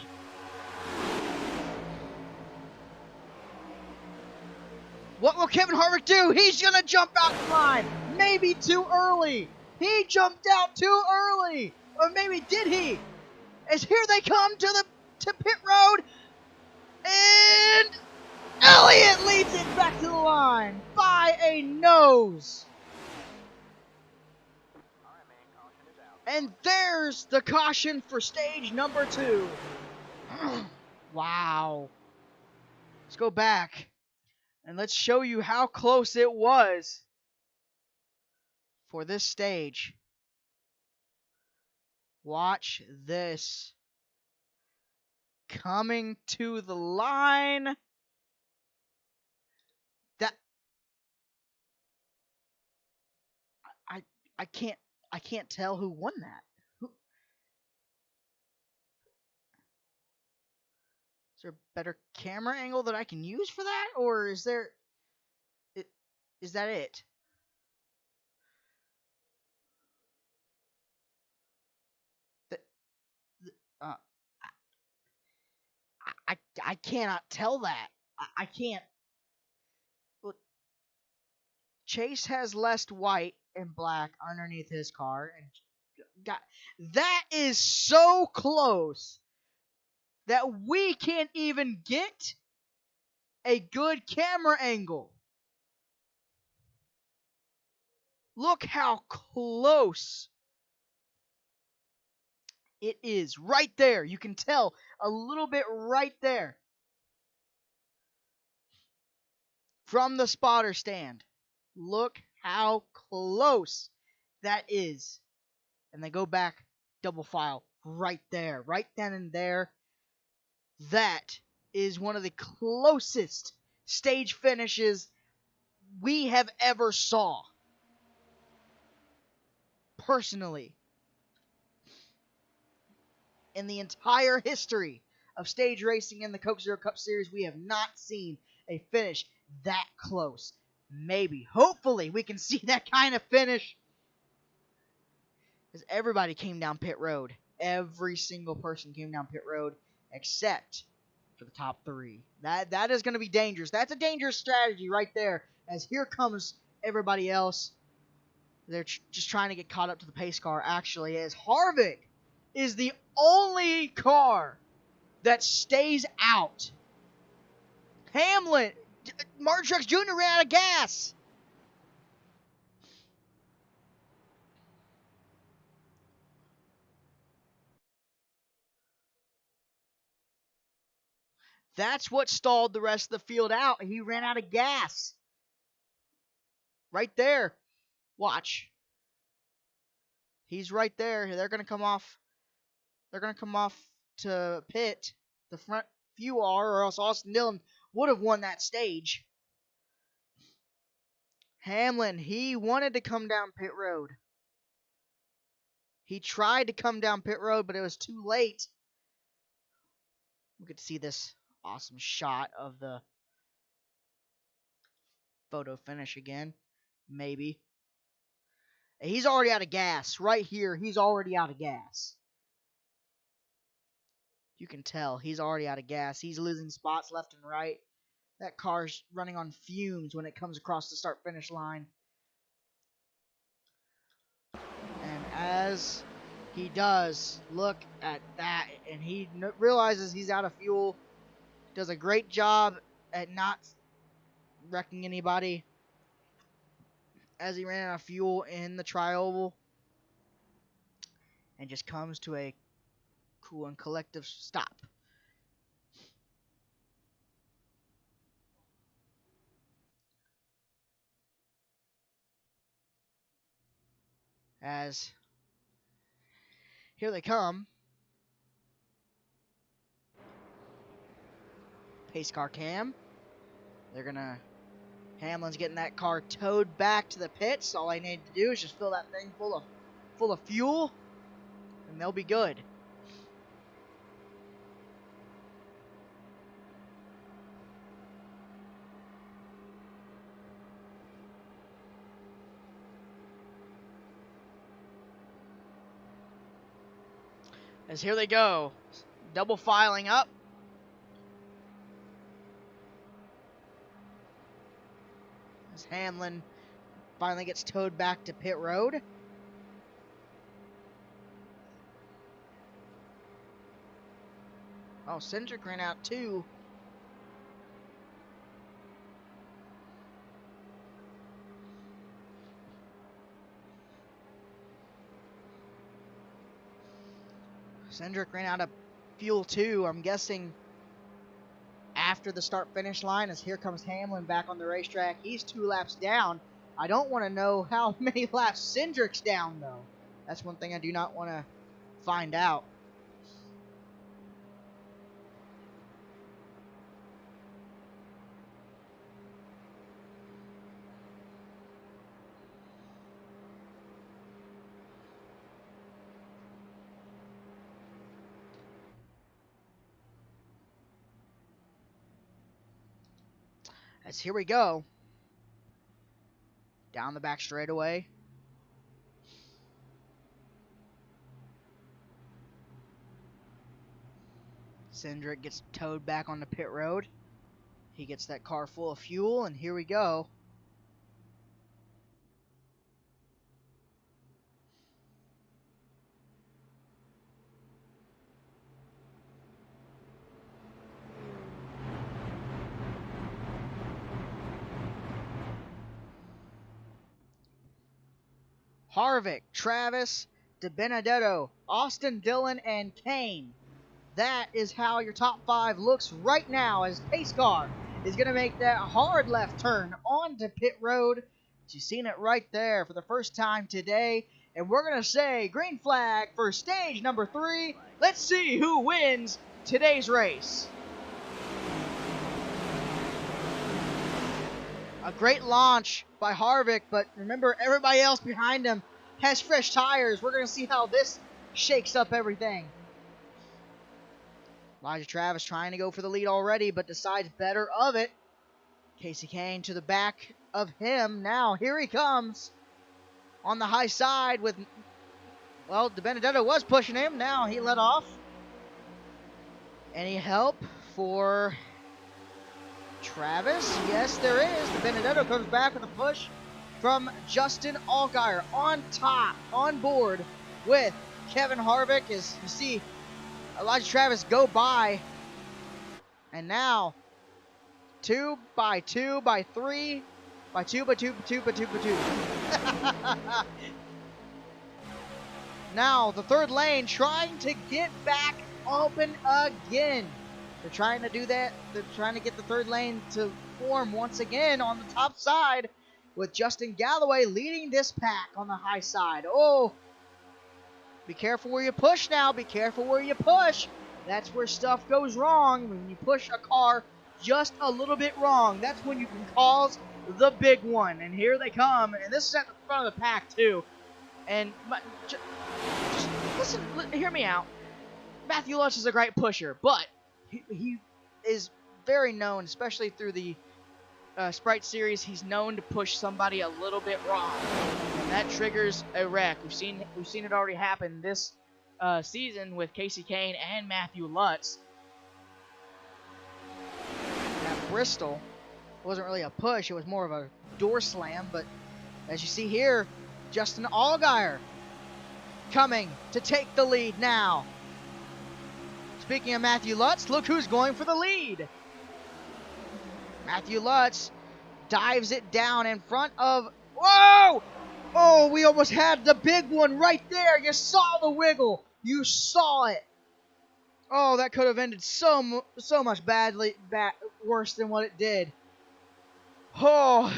What will Kevin Harvick do? He's going to jump out the line. Maybe too early. He jumped out too early. Or maybe did he? As here they come to pit road. And Elliott leads it back to the line by a nose. And there's the caution for stage number 2. Wow. Let's go back. And let's show you how close it was for this stage. Watch this. Coming to the line. That I can't tell who won that. Is there a better camera angle that I can use for that, or is that it? I cannot tell that. I can't. Look, Chase has less white and black underneath his car, and that is so close that we can't even get a good camera angle. Look how close It is right there. You can tell a little bit right there from the spotter stand. Look how close that is. And they go back double file right there, right then and there. That is one of the closest stage finishes we have ever saw. Personally, in the entire history of stage racing in the Coke Zero Cup Series, we have not seen a finish that close. Maybe, hopefully, we can see that kind of finish. Because everybody came down pit road. Every single person came down pit road except for the top three. That is going to be dangerous. That's a dangerous strategy right there. As here comes everybody else. They're just trying to get caught up to the pace car, actually, as Harvick is the only car that stays out. Hamlin, Martin Truex Jr. ran out of gas. That's what stalled the rest of the field out. He ran out of gas. Right there. Watch. He's right there. They're going to come off. They're going to come off to pit. The front few are, or else Austin Dillon would have won that stage. Hamlin, he wanted to come down pit road. He tried to come down pit road, but it was too late. We could see this awesome shot of the photo finish again. Maybe. He's already out of gas. Right here, he's already out of gas. You can tell he's already out of gas. He's losing spots left and right. That car's running on fumes when it comes across the start-finish line. And as he does, look at that. And he realizes he's out of fuel. Does a great job at not wrecking anybody as he ran out of fuel in the tri-oval. And just comes to a cool and collective stop. As here they come. Pace car cam. They're gonna. Hamlin's getting that car towed back to the pits. All I need to do is just fill that thing full of fuel, and they'll be good. As here they go, double filing up. As Hamlin finally gets towed back to pit road. Oh, Cindric ran out too. Cindric ran out of fuel too. I'm guessing after the start-finish line, as here comes Hamlin back on the racetrack. He's 2 laps down. I don't want to know how many laps Cindric's down, though. That's one thing I do not want to find out. As here we go. Down the back straightaway. Cindric gets towed back on the pit road. He gets that car full of fuel, and here we go. Harvick, Travis, DiBenedetto, Austin Dillon, and Kane. That is how your top 5 looks right now as pace car is going to make that hard left turn onto pit road. You've seen it right there for the first time today. And we're going to say green flag for stage number 3. Let's see who wins today's race. A great launch by Harvick, but remember, everybody else behind him has fresh tires. We're going to see how this shakes up everything. Elijah Travis trying to go for the lead already, but decides better of it. Casey Kane to the back of him. Now, here he comes on the high side with, well, DiBenedetto was pushing him. Now he let off. Any help for Travis? Yes, there is. DiBenedetto comes back with a push from Justin Allgaier on top, on board with Kevin Harvick. As you see Elijah Travis go by. And now 2 by 2 by 3 by 2 by 2 by 2 by 2 by 2. Now the third lane trying to get back open again. They're trying to do that. They're trying to get the third lane to form once again on the top side with Justin Galloway leading this pack on the high side. Oh, be careful where you push now. Be careful where you push. That's where stuff goes wrong. When you push a car just a little bit wrong, that's when you can cause the big one. And here they come. And this is at the front of the pack too. And just listen, hear me out. Matthew Lutz is a great pusher, but he is very known, especially through the Sprite series. He's known to push somebody a little bit wrong, and that triggers a wreck. We've seen it already happen this season with Casey Kane and Matthew Lutz. At Bristol, it wasn't really a push; it was more of a door slam. But as you see here, Justin Allgaier coming to take the lead now. Speaking of Matthew Lutz, look who's going for the lead. Matthew Lutz dives it down in front of... Whoa! Oh, we almost had the big one right there. You saw the wiggle. You saw it. Oh, that could have ended so much worse than what it did. Oh,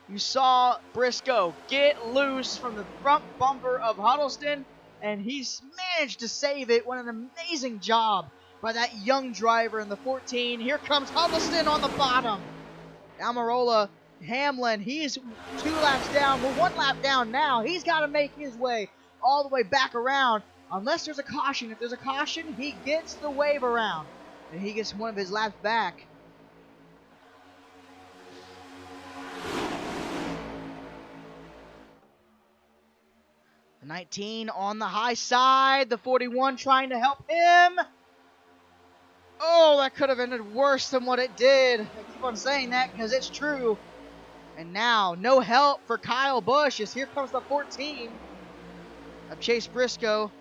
you saw Briscoe get loose from the front bumper of Huddleston, and he's managed to save it. What an amazing job by that young driver in the 14. Here comes Huddleston on the bottom. Almirola, Hamlin, he's 2 laps down. We're 1 lap down now. He's got to make his way all the way back around. Unless there's a caution. If there's a caution, he gets the wave around. And he gets one of his laps back. The 19 on the high side. The 41 trying to help him. Oh, that could have ended worse than what it did. I keep on saying that because it's true. And now, no help for Kyle Busch as here comes the 14 of Chase Briscoe.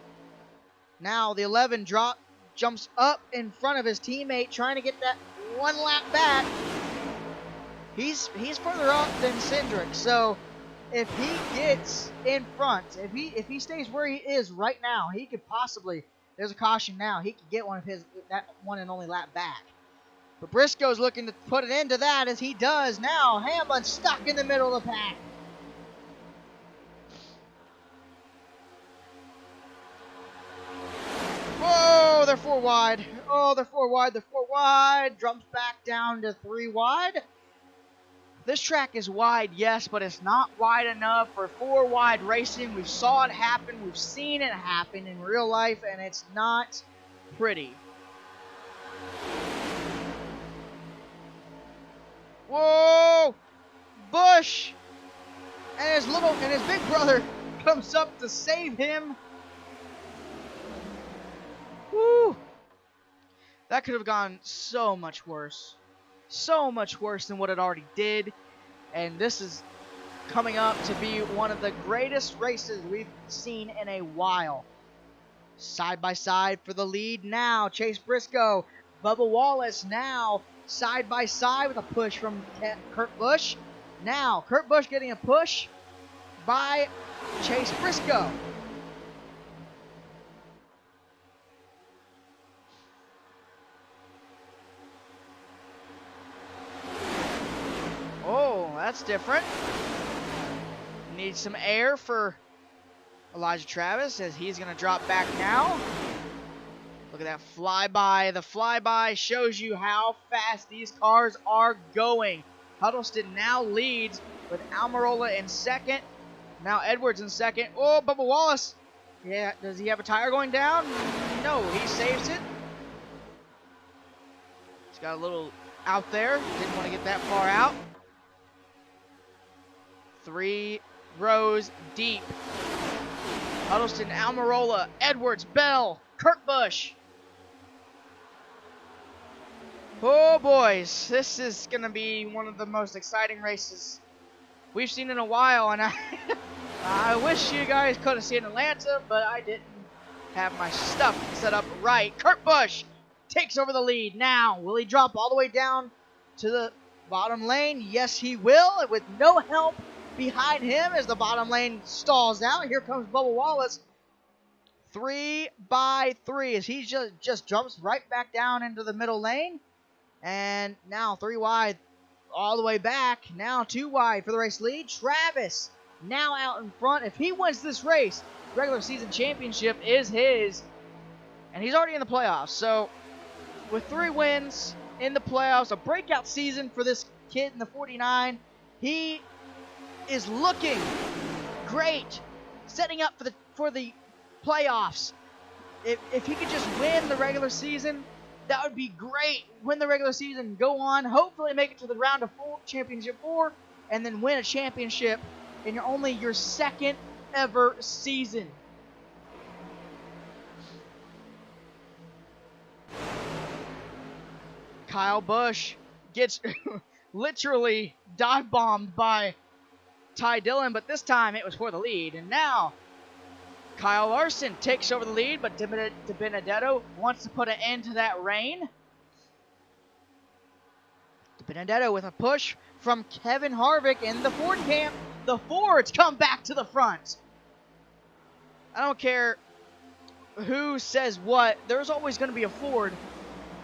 Now the 11 jumps up in front of his teammate, trying to get that 1 lap back. He's further up than Cindric, so if he gets in front, if he stays where he is right now, he could possibly. There's a caution now. He could get that one and only lap back. But Briscoe's looking to put an end to that as he does now. Hamlin stuck in the middle of the pack. Oh, they're 4 wide. Oh, they're 4 wide. They're 4 wide. Jumps back down to 3 wide. This track is wide, yes, but it's not wide enough for 4 wide racing. We saw it happen. We've seen it happen in real life, and it's not pretty. Whoa! Busch and his big brother comes up to save him. Woo! That could have gone so much worse. So much worse than what it already did. And this is coming up to be one of the greatest races we've seen in a while. Side by side for the lead now. Chase Briscoe, Bubba Wallace now side by side with a push from Kurt Busch. Now Kurt Busch getting a push by Chase Briscoe. that's different. Needs some air for Elijah Travis as he's going to drop back now. Look at that flyby. The flyby shows you how fast these cars are going. Huddleston now leads with Almirola in second. Now Edwards in second. Oh, Bubba Wallace. Yeah, does he have a tire going down? No, he saves it. He's got a little out there. Didn't want to get that far out. 3 rows deep. Huddleston, Almirola, Edwards, Bell, Kurt Busch. Oh, boys. This is going to be one of the most exciting races we've seen in a while. And I wish you guys could have seen Atlanta, but I didn't have my stuff set up right. Kurt Busch takes over the lead now. Will he drop all the way down to the bottom lane? Yes, he will, with no help behind him as the bottom lane stalls out. Here comes Bubba Wallace. 3 by 3 as he just jumps right back down into the middle lane. And now 3 wide all the way back. Now 2 wide for the race lead. Travis now out in front. If he wins this race, regular season championship is his. And he's already in the playoffs. So with 3 wins in the playoffs, a breakout season for this kid in the 49, he is looking great, setting up for the playoffs. If he could just win the regular season, that would be great. Win the regular season, go on, hopefully make it to the round of championship 4, and then win a championship in your second ever season. Kyle Busch gets literally dive bombed by Ty Dillon, but this time it was for the lead. And now Kyle Larson takes over the lead, but DiBenedetto wants to put an end to that reign. DiBenedetto with a push from Kevin Harvick in the Ford camp. The Fords come back to the front. I don't care who says what. There's always going to be a Ford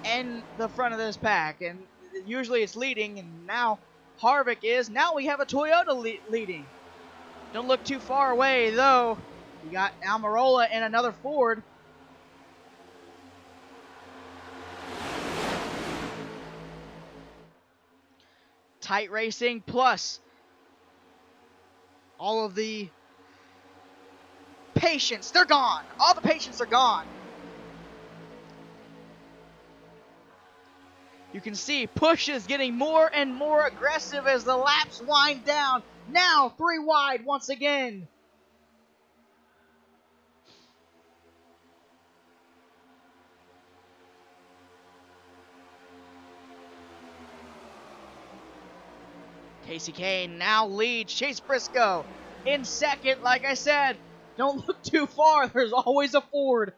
in the front of this pack, and usually it's leading, and now Harvick is. Now we have a Toyota leading. Don't look too far away, though. You got Almirola and another Ford. Tight racing, plus all of the patience. They're gone. All the patience are gone. You can see Push is getting more and more aggressive as the laps wind down. Now 3 wide once again. Casey Kane now leads Chase Briscoe in second. Like I said, don't look too far. There's always a Ford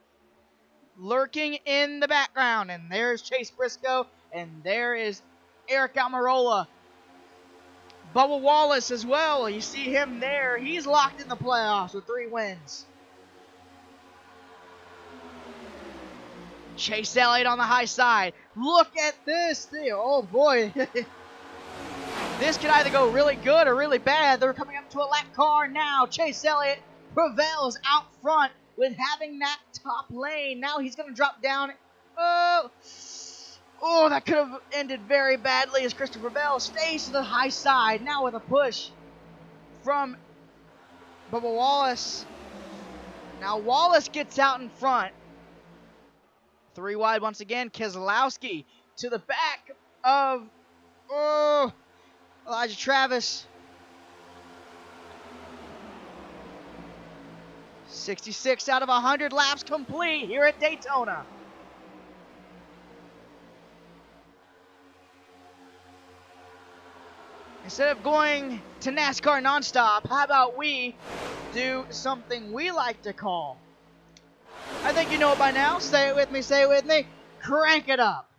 lurking in the background. And there's Chase Briscoe. And there is Eric Almirola. Bubba Wallace as well. You see him there. He's locked in the playoffs with 3 wins. Chase Elliott on the high side. Look at this thing. Oh, boy. This could either go really good or really bad. They're coming up to a lap car now. Chase Elliott prevails out front with having that top lane. Now he's going to drop down. Oh, that could have ended very badly as Christopher Bell stays to the high side. Now with a push from Bubba Wallace. Now Wallace gets out in front. 3 wide once again. Keselowski to the back of Elijah Travis. 66 out of 100 laps complete here at Daytona. Instead of going to NASCAR nonstop, how about we do something we like to call? I think you know it by now. Say it with me, say it with me. Crank it up.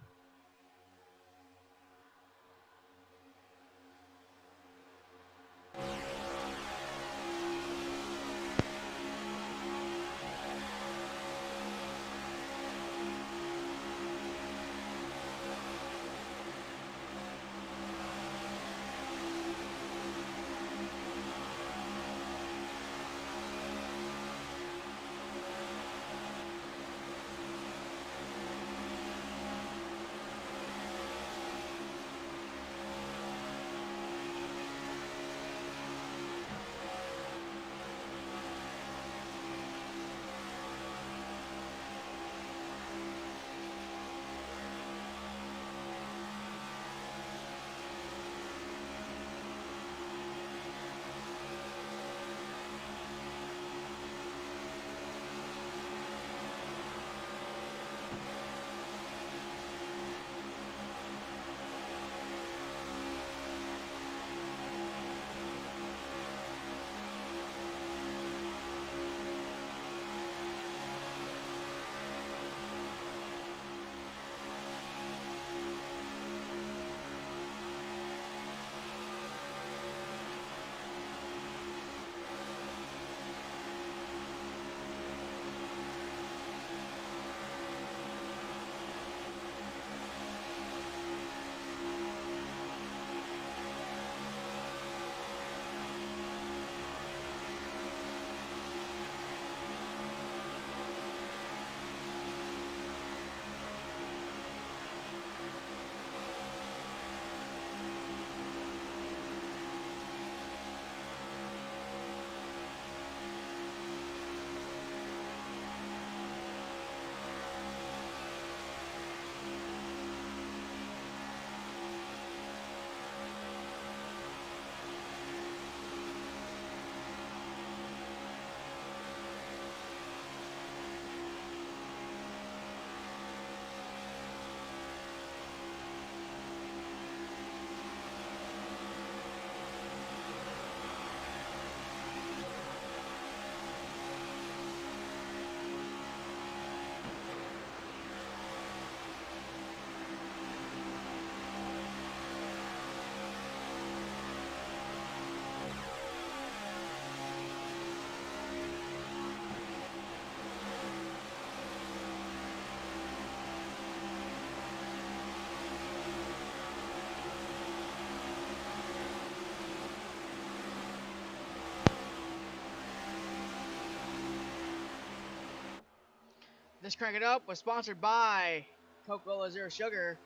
This Crank It Up was sponsored by Coca-Cola Zero Sugar.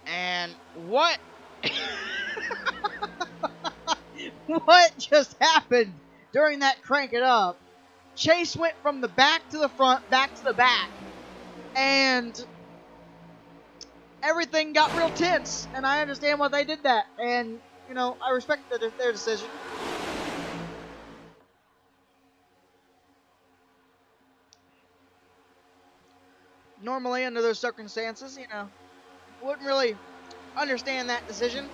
And what? What just happened during that Crank It Up? Chase went from the back to the front, back to the back, and everything got real tense. And I understand why they did that. And, you know, I respect their decision. Normally, under those circumstances, you know, wouldn't really understand that decision.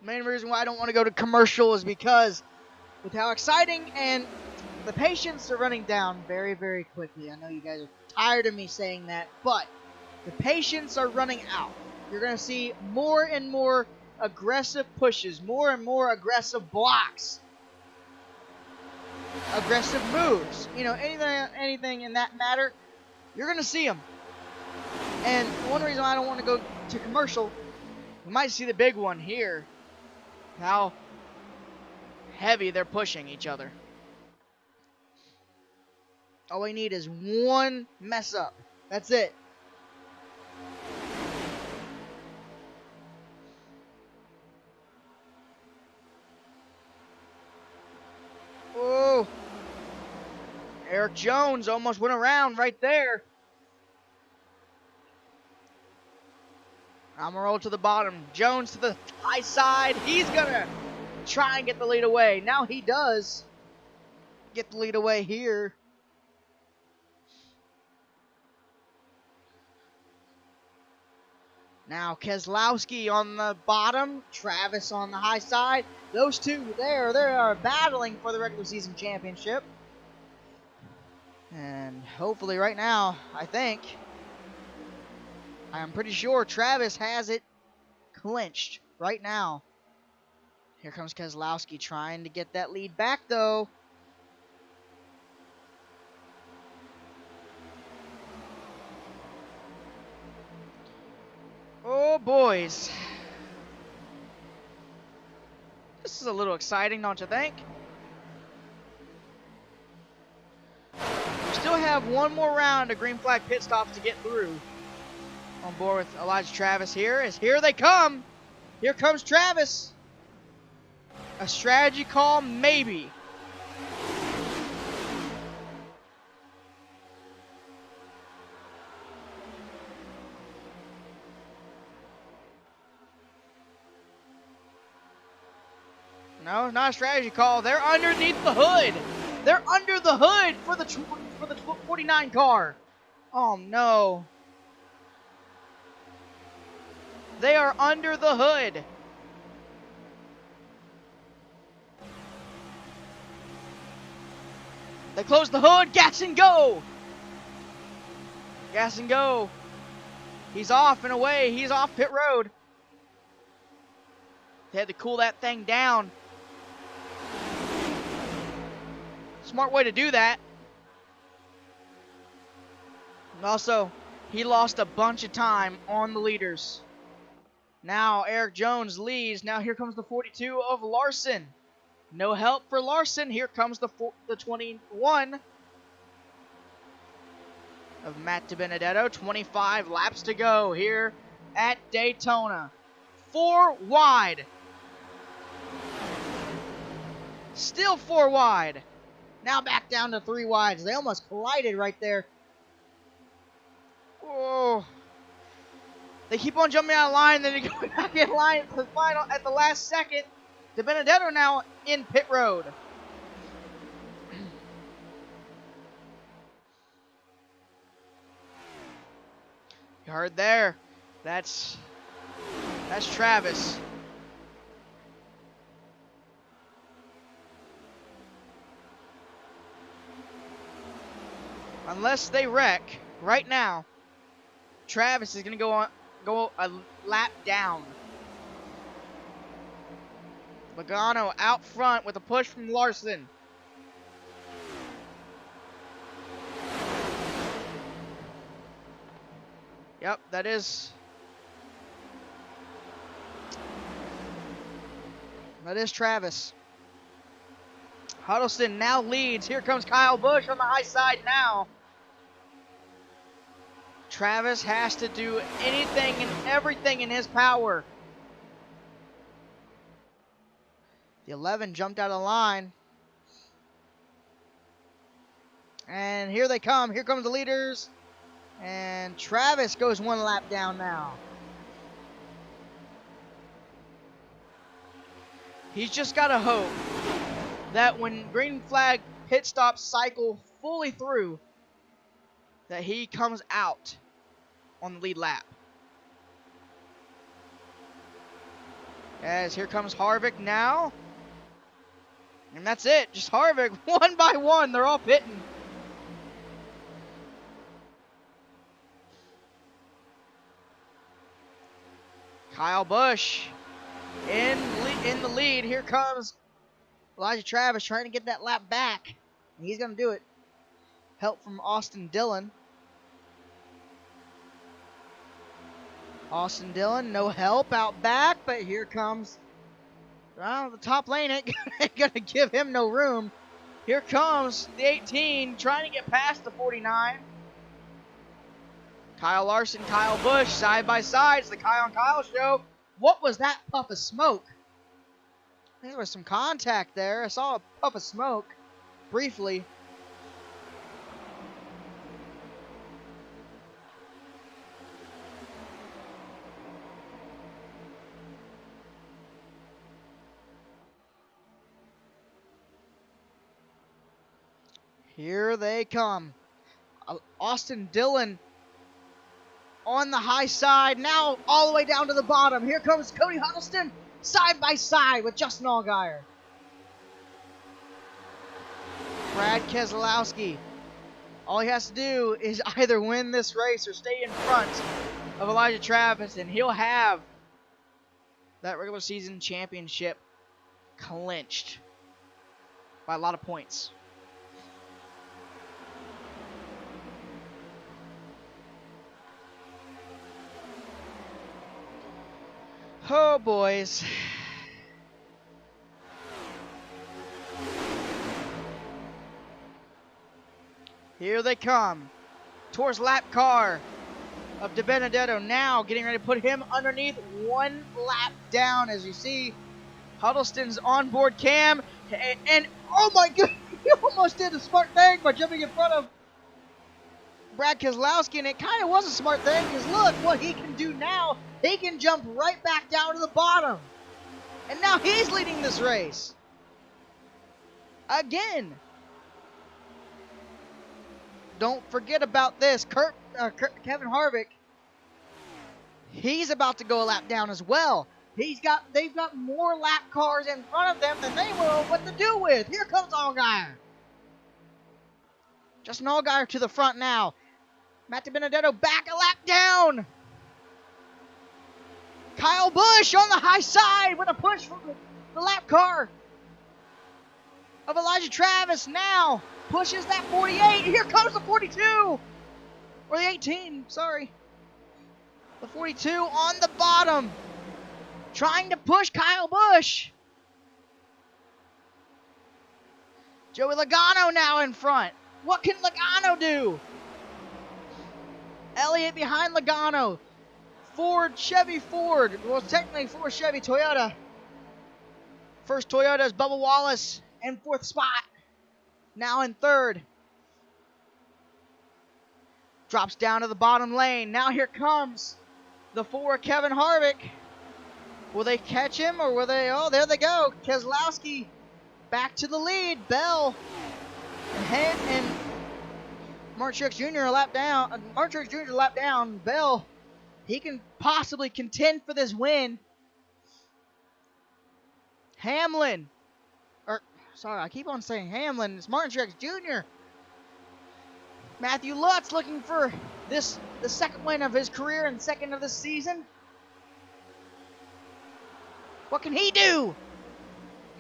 Main reason why I don't want to go to commercial is because with how exciting and the patience are running down very, very quickly. I know you guys are tired of me saying that, but the patience are running out. You're going to see more and more aggressive pushes, more and more aggressive blocks, aggressive moves. You know, anything in that matter, you're going to see them. And one reason I don't want to go to commercial, we might see the big one here. How heavy they're pushing each other. All we need is one mess up. That's it. Oh. Eric Jones almost went around right there. I'm going to roll to the bottom. Jones to the high side. He's going to try and get the lead away. Now he does get the lead away here. Now Keselowski on the bottom. Travis on the high side. Those two there, they are battling for the regular season championship. And hopefully right now, I'm pretty sure Travis has it clinched right now. Here comes Keselowski trying to get that lead back, though. Oh, boys. This is a little exciting, don't you think? We still have one more round of green flag pit stops to get through. On board with Elijah Travis here they come. Here comes Travis. A strategy call, maybe. No, not a strategy call. They're underneath the hood. They're under the hood for the 49 car. Oh no. They are under the hood. They close the hood. Gas and go. Gas and go. He's off and away. He's off pit road. They had to cool that thing down. Smart way to do that. And also, he lost a bunch of time on the leaders. Now Eric Jones leads. Now here comes the 42 of Larson. No help for Larson. Here comes the 21 of Matt DiBenedetto. 25 laps to go here at Daytona. 4 wide. Still 4 wide. Now back down to 3 wides. They almost collided right there. Oh. They keep on jumping out of line, then they go back in line at the final at the last second. DiBenedetto now in pit road. You heard there. That's Travis. Unless they wreck right now, Travis is going to go a lap down. Logano out front with a push from Larson. Yep, that is That is Travis. Huddleston now leads. Here comes Kyle Busch on the high side now. Travis has to do anything and everything in his power. The 11 jumped out of line. And here they come. Here comes the leaders. And Travis goes one lap down now. He's just got to hope that when green flag pit stops cycle fully through, that he comes out on the lead lap. As here comes Harvick now. And that's it. Just Harvick, one by one. They're all pitting. Kyle Busch in the lead. Here comes Elijah Travis trying to get that lap back. And he's going to do it. Help from Austin Dillon. Austin Dillon, no help out back, but here comes, well, the top lane ain't going to give him no room. Here comes the 18 trying to get past the 49. Kyle Larson, Kyle Busch, side by side. It's the Kyle and Kyle show. What was that puff of smoke? There was some contact there. I saw a puff of smoke briefly. Here they come. Austin Dillon on the high side, now all the way down to the bottom. Here comes Cody Huddleston, side by side with Justin Allgaier. Brad Keselowski, all he has to do is either win this race or stay in front of Elijah Travis, and he'll have that regular season championship clinched by a lot of points. Oh, boys. Here they come. Towards lap car of De Benedetto now getting ready to put him underneath, one lap down. As you see, Huddleston's onboard cam. And oh my God, he almost did a smart thing by jumping in front of Brad Keselowski, and it kind of was a smart thing because look what he can do now. He can jump right back down to the bottom. And now he's leading this race. Again. Don't forget about this. Kevin Harvick, he's about to go a lap down as well. They've got more lap cars in front of them than they know what to do with. Here comes Allgaier. Justin Allgaier to the front now. Matt DiBenedetto back a lap down. Kyle Busch on the high side with a push from the lap car of Elijah Travis now pushes that 48. Here comes the 42. Or the 18, sorry. The 42 on the bottom. Trying to push Kyle Busch. Joey Logano now in front. What can Logano do? Elliott behind Logano. Ford, Chevy, Ford. Well, technically Ford, Chevy, Toyota. First Toyota is Bubba Wallace in fourth spot. Now in third. Drops down to the bottom lane. Now here comes the 4, Kevin Harvick. Will they catch him or will they? Oh, there they go. Keselowski back to the lead. Bell and Martin Truex Jr. a lap down. Martin Truex Jr. a lap down. Bell, he can possibly contend for this win. Hamlin, sorry, I keep on saying Hamlin. It's Martin Truex Jr. Matthew Lutz looking for the second win of his career and second of the season. What can he do?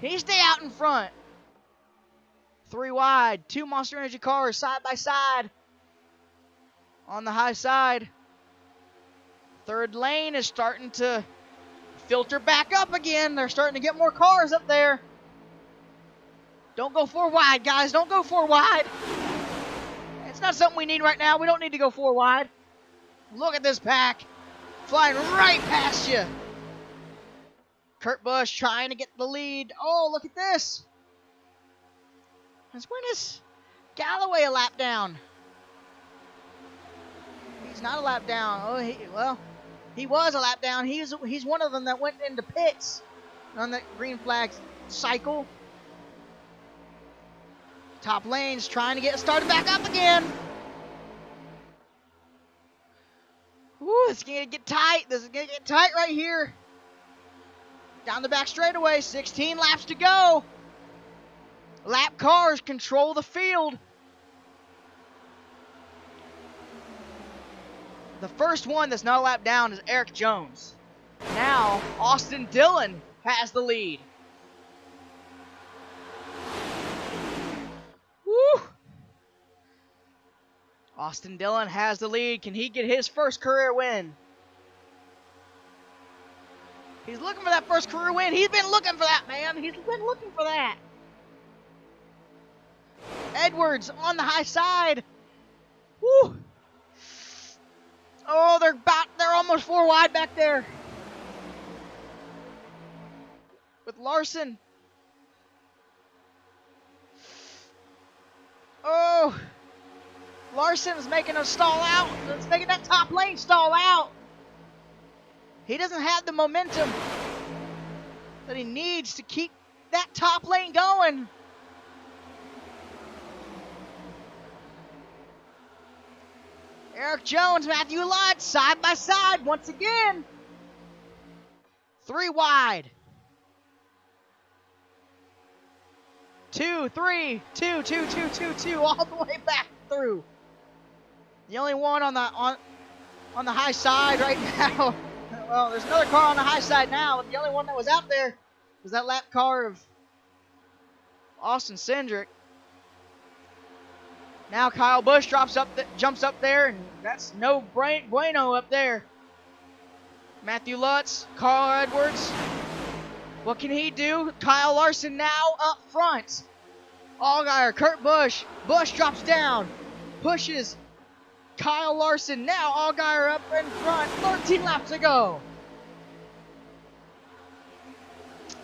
Can he stay out in front? 3 wide, 2 Monster Energy cars side by side. On the high side. Third lane is starting to filter back up again. They're starting to get more cars up there. Don't go 4 wide, guys. Don't go 4 wide. It's not something we need right now. We don't need to go 4 wide. Look at this pack. Flying right past you. Kurt Busch trying to get the lead. Oh, look at this. When is Galloway a lap down? He's not a lap down. Oh, he was a lap down. He's one of them that went into pits on that green flag cycle. Top lane's trying to get started back up again. Ooh, it's going to get tight. This is going to get tight right here. Down the back straightaway. 16 laps to go. Lap cars control the field. The first one that's not a lap down is Eric Jones. Now, Austin Dillon has the lead. Woo! Austin Dillon has the lead. Can he get his first career win? He's looking for that first career win. He's been looking for that, man. He's been looking for that. Edwards on the high side. Woo! Oh, they're almost 4 wide back there. With Larson. Oh, Larson is making a stall out. It's making that top lane stall out. He doesn't have the momentum that he needs to keep that top lane going. Eric Jones, Matthew Lutz, side by side once again. 3 wide. 2, 3, 2, 2, 2, 2, 2, all the way back through. The only one on the high side right now. Well, there's another car on the high side now, but the only one that was out there was that lap car of Austin Cindric. Now Kyle Busch jumps up there, and that's no bueno up there. Matthew Lutz, Carl Edwards. What can he do? Kyle Larson now up front. Allgaier, Kurt Busch. Busch drops down. Pushes Kyle Larson. Now Allgaier up in front. 13 laps to go.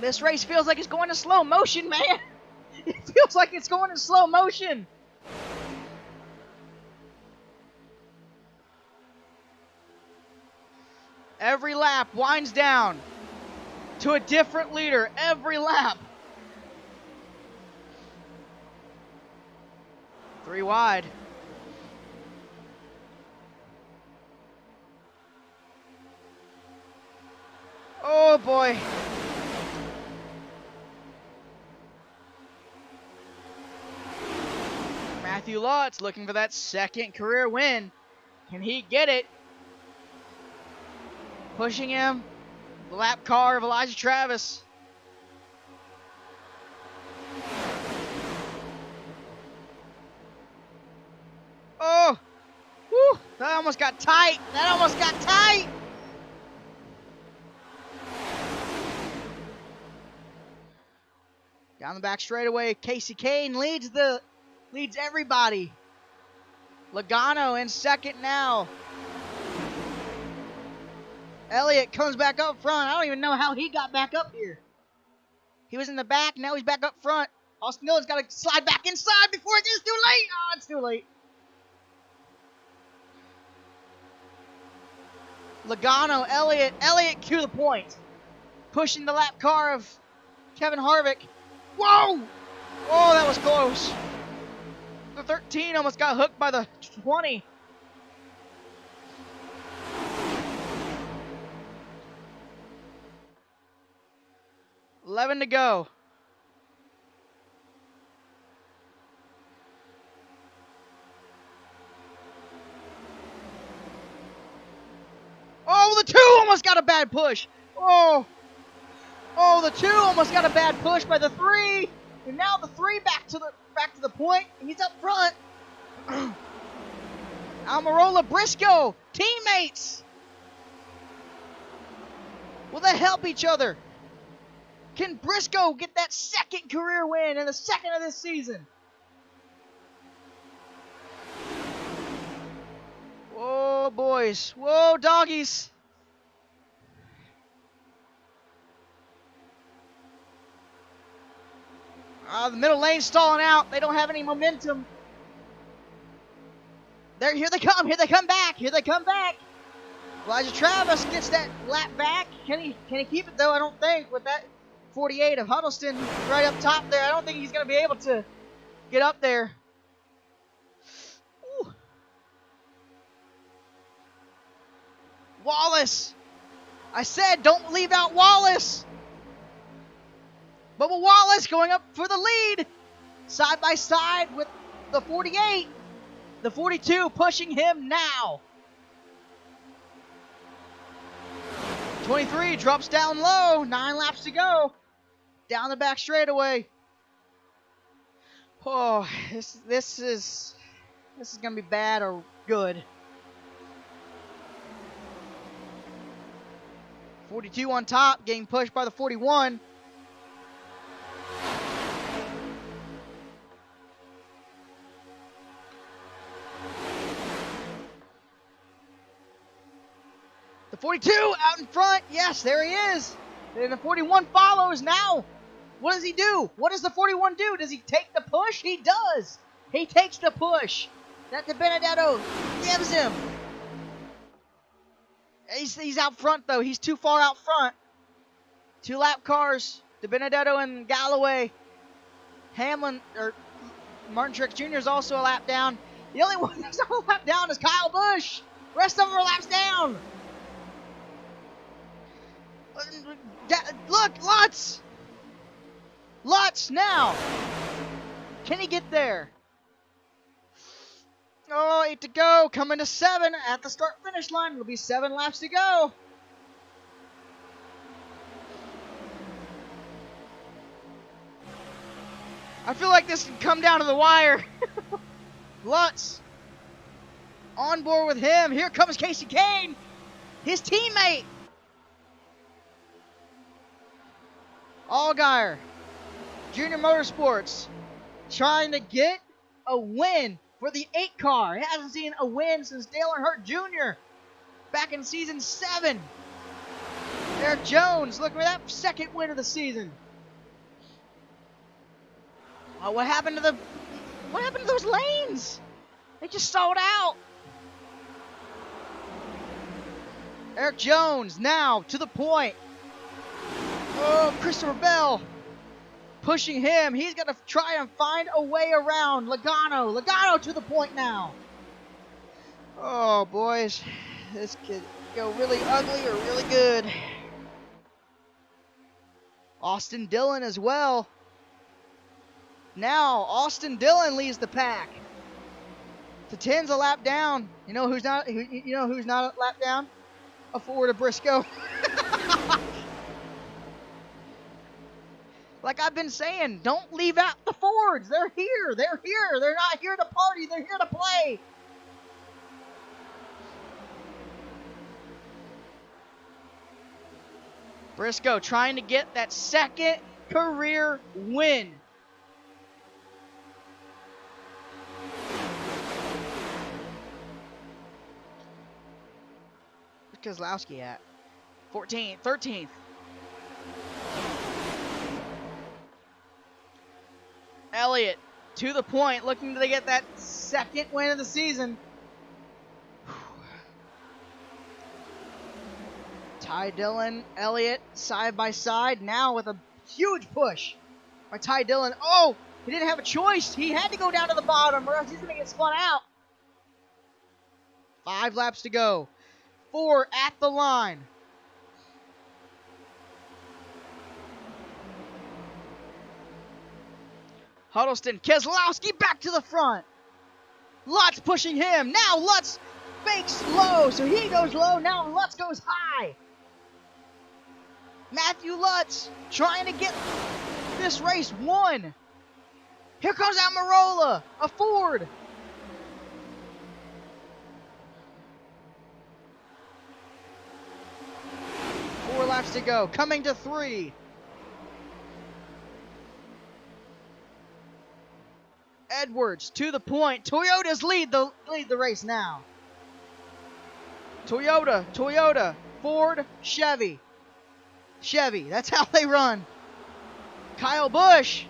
This race feels like it's going in slow motion, man. It feels like it's going in slow motion. Every lap winds down to a different leader. Every lap. 3 wide. Oh boy. Matthew Lutz looking for that second career win. Can he get it? Pushing him. The lap car of Elijah Travis. Oh! Whew! That almost got tight. That almost got tight. Down the back straightaway, Casey Kane leads everybody. Logano in second now. Elliott comes back up front. I don't even know how he got back up here. He was in the back, now he's back up front. Austin Dillon's got to slide back inside before it gets too late. Oh, it's too late. Logano, Elliott to the point. Pushing the lap car of Kevin Harvick. Whoa! Oh, that was close. The 13 almost got hooked by the 20. $11 to go. Oh, the 2 almost got a bad push. Oh, the 2 almost got a bad push by the 3. And now the 3 back to the point, and he's up front. Almirola, Briscoe, teammates. Will they help each other? Can Briscoe get that second career win and the second of this season? Whoa, boys. Whoa, doggies. The middle lane's stalling out. They don't have any momentum. Here they come. Here they come back. Here they come back. Elijah Travis gets that lap back. Can he keep it, though? I don't think. With that 48 of Huddleston right up top there, I don't think he's going to be able to get up there. Ooh. Wallace. I said don't leave out Wallace. Bubba Wallace going up for the lead. Side by side with the 48. The 42 pushing him now. 23 drops down low. 9 laps to go. Down the back straightaway. Oh, this is going to be bad or good. 42 on top, getting pushed by the 41. The 42 out in front. Yes, there he is. And the 41 follows now. What does he do? What does the 41 do? Does he take the push? He does. He takes the push that the Benedetto gives him. He's out front, though. He's too far out front. 2 lap cars. De Benedetto and Galloway. Hamlin, or Martin Truex Jr. is also a lap down. The only one that's not a lap down is Kyle Busch. The rest of them are laps down. Look, Lutz. Lutz now. Can he get there? Oh, 8 to go. Coming to 7 at the start-finish line. It'll be 7 laps to go. I feel like this can come down to the wire. Lutz on board with him. Here comes Casey Kane, his teammate. Allgaier, Junior Motorsports, trying to get a win for the 8 car. He hasn't seen a win since Dale Earnhardt Jr. back in season 7. Eric Jones looking for that second win of the season. Oh, what happened to those lanes? They just stalled out. Eric Jones now to the point. Oh, Christopher Bell pushing him. He's got to try and find a way around Logano. Logano to the point now. Oh, boys. This could go really ugly or really good. Austin Dillon as well. Now, Austin Dillon leads the pack. The 10's a lap down. You know who's not a lap down? A Ford of Briscoe. Like I've been saying, don't leave out the Fords. They're here. They're here. They're not here to party. They're here to play. Briscoe trying to get that second career win. Where's Keselowski at? 14th, 13th. Elliott to the point, looking to get that second win of the season. Ty Dillon, Elliott side by side now with a huge push by Ty Dillon. Oh, he didn't have a choice. He had to go down to the bottom or else he's going to get spun out. 5 laps to go. 4 at the line. Huddleston, Keselowski back to the front. Lutz pushing him. Now Lutz fakes low, so he goes low. Now Lutz goes high. Matthew Lutz trying to get this race won. Here comes Almirola, a Ford. laps to go. Coming to 3. Edwards to the point. Toyota's lead the race now. Toyota, Ford, Chevy. That's how they run. Kyle Busch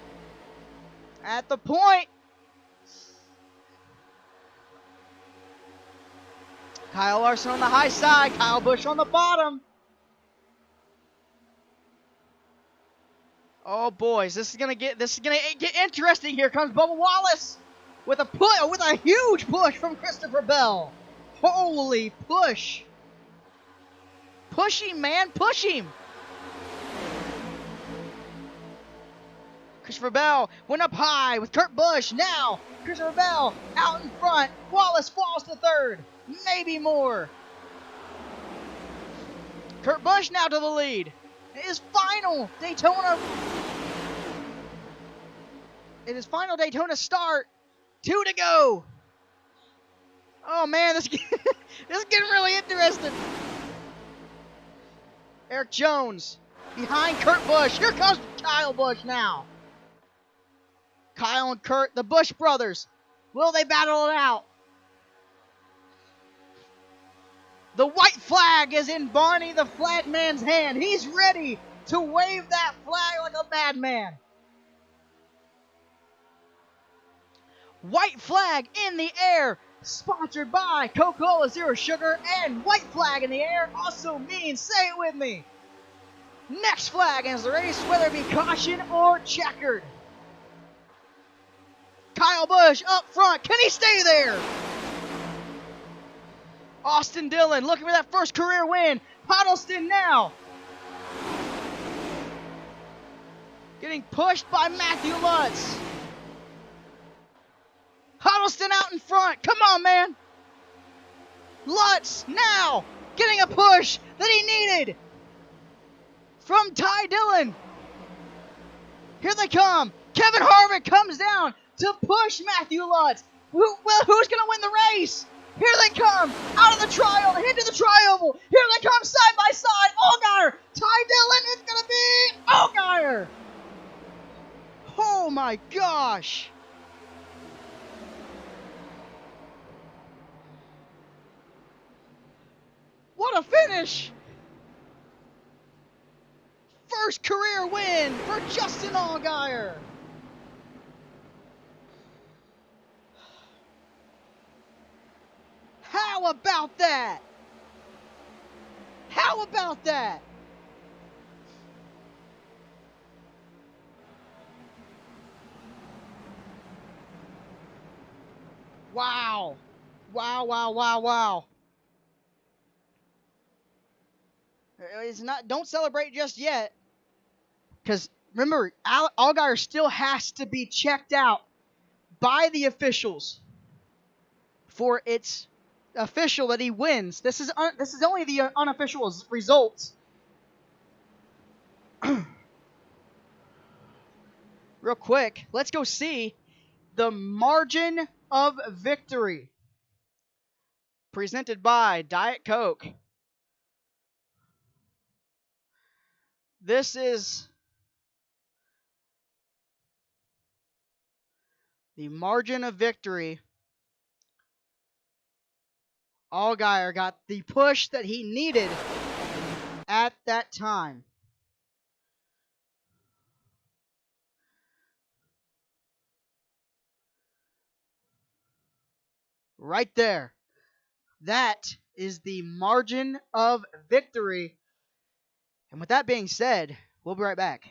at the point. Kyle Larson on the high side. Kyle Busch on the bottom. Oh boys, this is gonna get interesting. Here comes Bubba Wallace with a huge push from Christopher Bell. Holy push! Push him, man, push him! Christopher Bell went up high with Kurt Busch. Now Christopher Bell out in front. Wallace falls to third, maybe more. Kurt Busch now to the lead. His final Daytona start. 2 to go. Oh man, this is getting really interesting. Eric Jones behind Kurt Busch. Here comes Kyle Busch now. Kyle and Kurt, the Busch brothers. Will they battle it out? The white flag is in Barney the Flagman's hand. He's ready to wave that flag like a madman. White flag in the air, sponsored by Coca-Cola Zero Sugar, and white flag in the air also means, say it with me, next flag ends the race, whether it be caution or checkered. Kyle Busch up front. Can he stay there? Austin Dillon looking for that first career win. Huddleston now getting pushed by Matthew Lutz. Huddleston out in front. Come on, man. Lutz now getting a push that he needed from Ty Dillon. Here they come. Kevin Harvick comes down to push Matthew Lutz. Who's going to win the race? Here they come, out of the trial, into the trioval. Here they come, side by side. Allgaier, Ty Dillon, it's going to be Allgaier. Oh my gosh. What a finish. First career win for Justin Allgaier. How about that? How about that? Wow. Wow. Don't celebrate just yet. Because remember, Allgaier still has to be checked out by the officials for its official that he wins. This is only the unofficial results. Real quick, let's go see the margin of victory presented by Diet Coke. This is the margin of victory. Allgaier got the push that he needed at that time. Right there. That is the margin of victory. And with that being said, we'll be right back.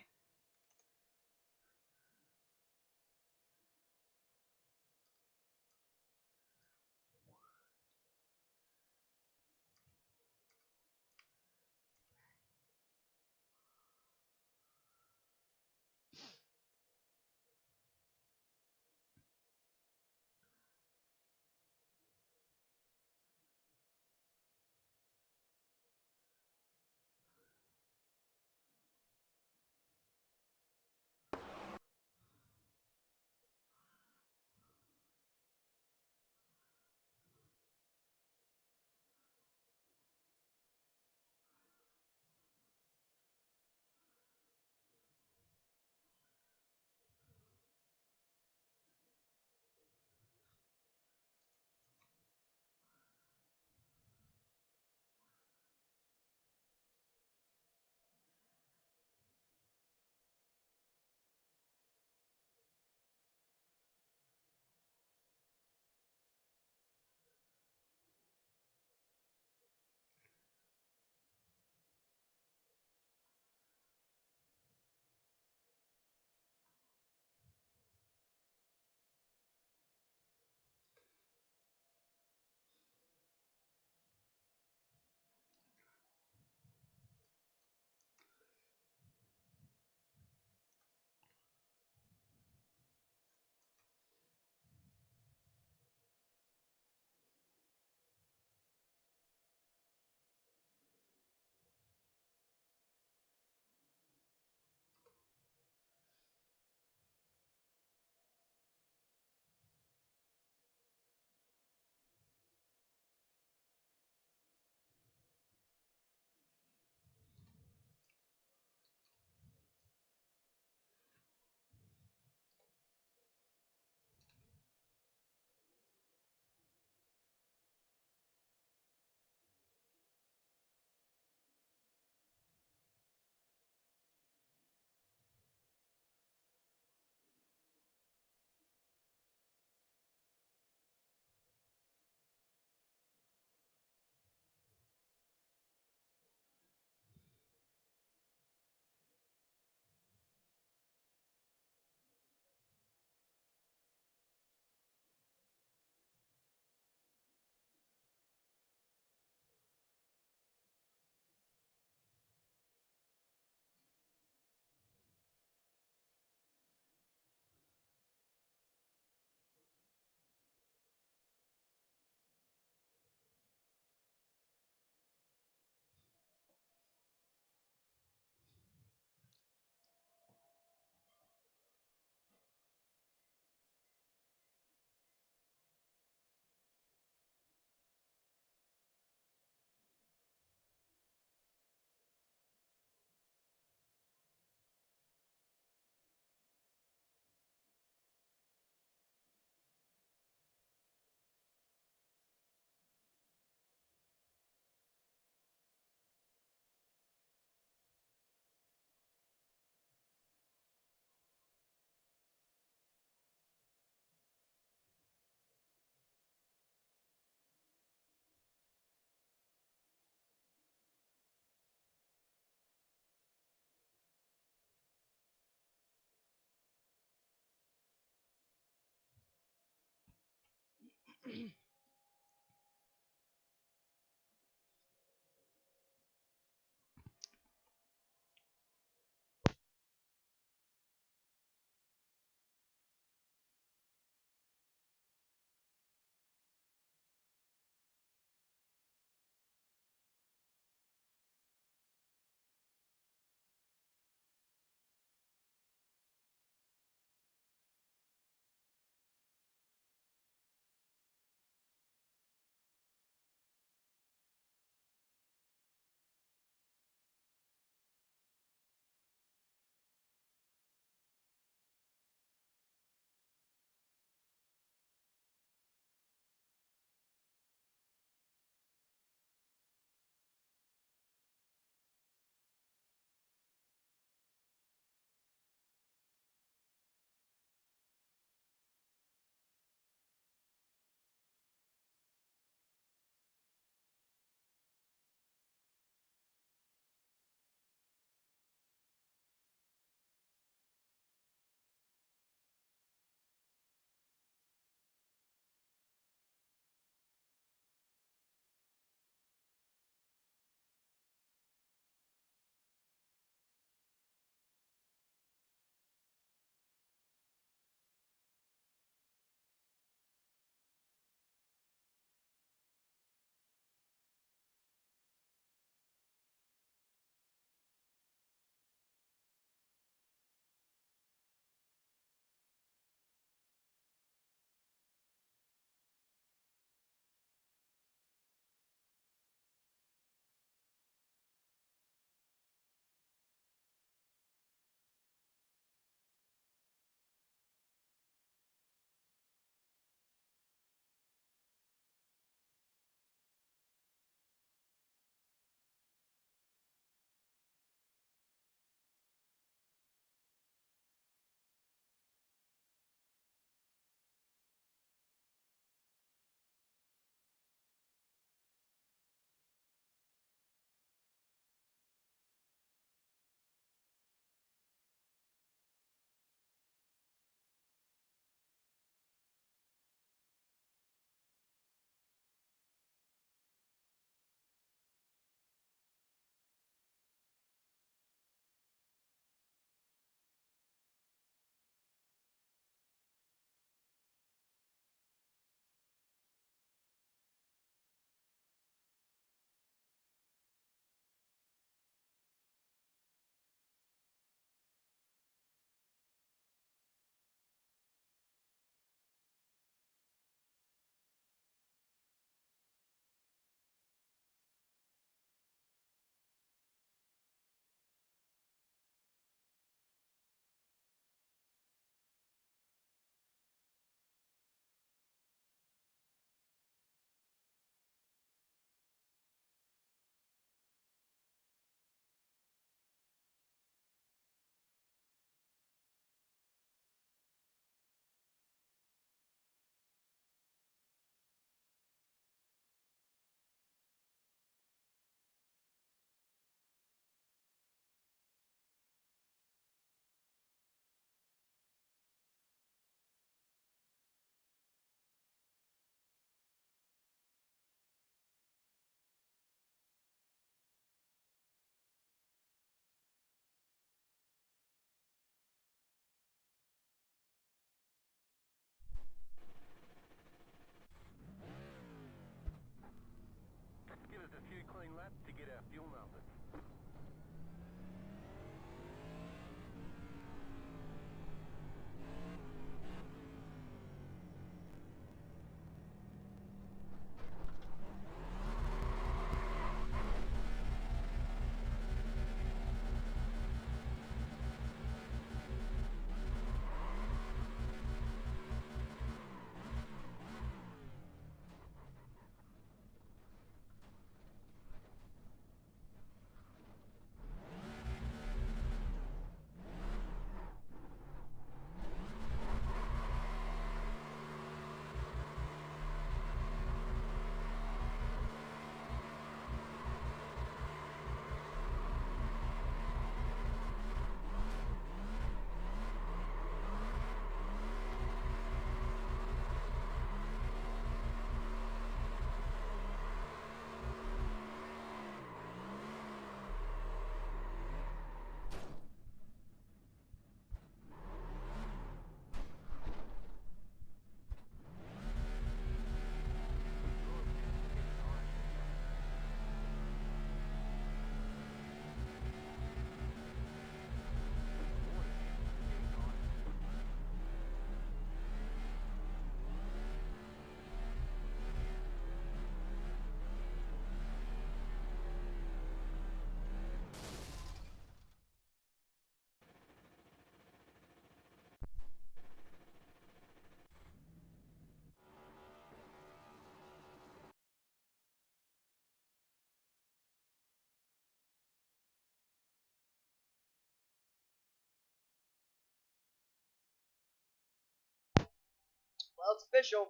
Well, it's official.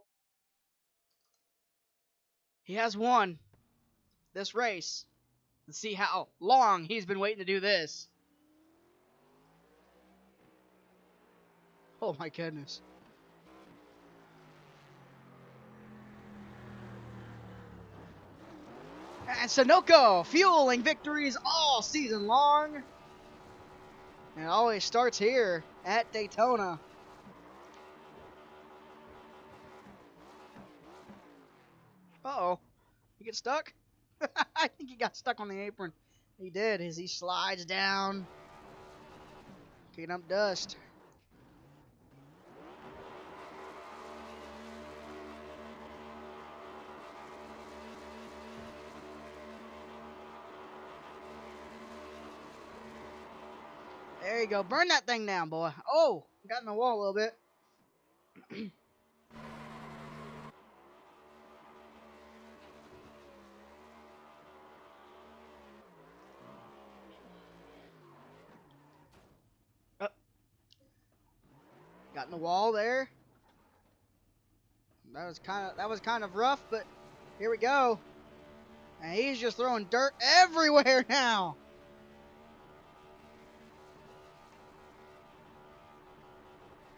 He has won this race. Let's see how long he's been waiting to do this. Oh my goodness. And Sunoco fueling victories all season long. And it always starts here at Daytona. Uh-oh. He get stuck? I think he got stuck on the apron. He did as he slides down, kicking up dust. There you go. Burn that thing down, boy. Oh, got in the wall a little bit. Oh. Got in the wall there. That was kind of rough, but here we go. And he's just throwing dirt everywhere now.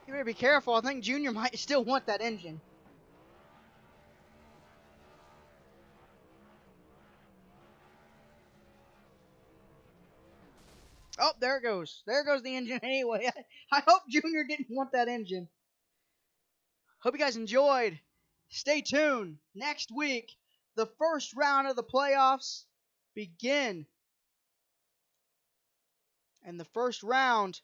You better be careful. I think Junior might still want that engine. Oh, there it goes. There goes the engine anyway. I hope Junior didn't want that engine. Hope you guys enjoyed. Stay tuned. Next week, the first round of the playoffs begin. And the first round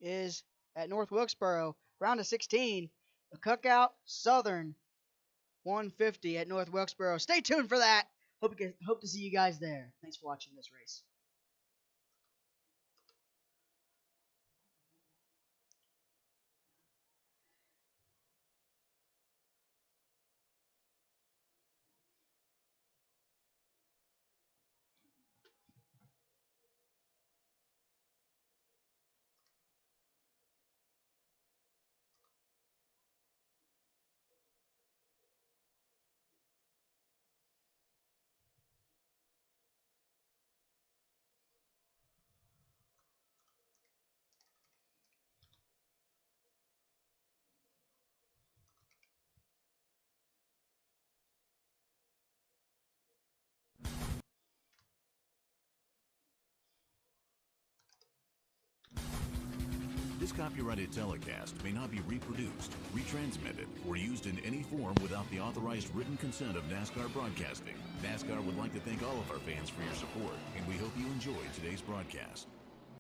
is at North Wilkesboro. Round of 16. The Cookout Southern 150 at North Wilkesboro. Stay tuned for that. Hope to see you guys there. Thanks for watching this race. This copyrighted telecast may not be reproduced, retransmitted, or used in any form without the authorized written consent of NASCAR Broadcasting. NASCAR would like to thank all of our fans for your support, and we hope you enjoyed today's broadcast.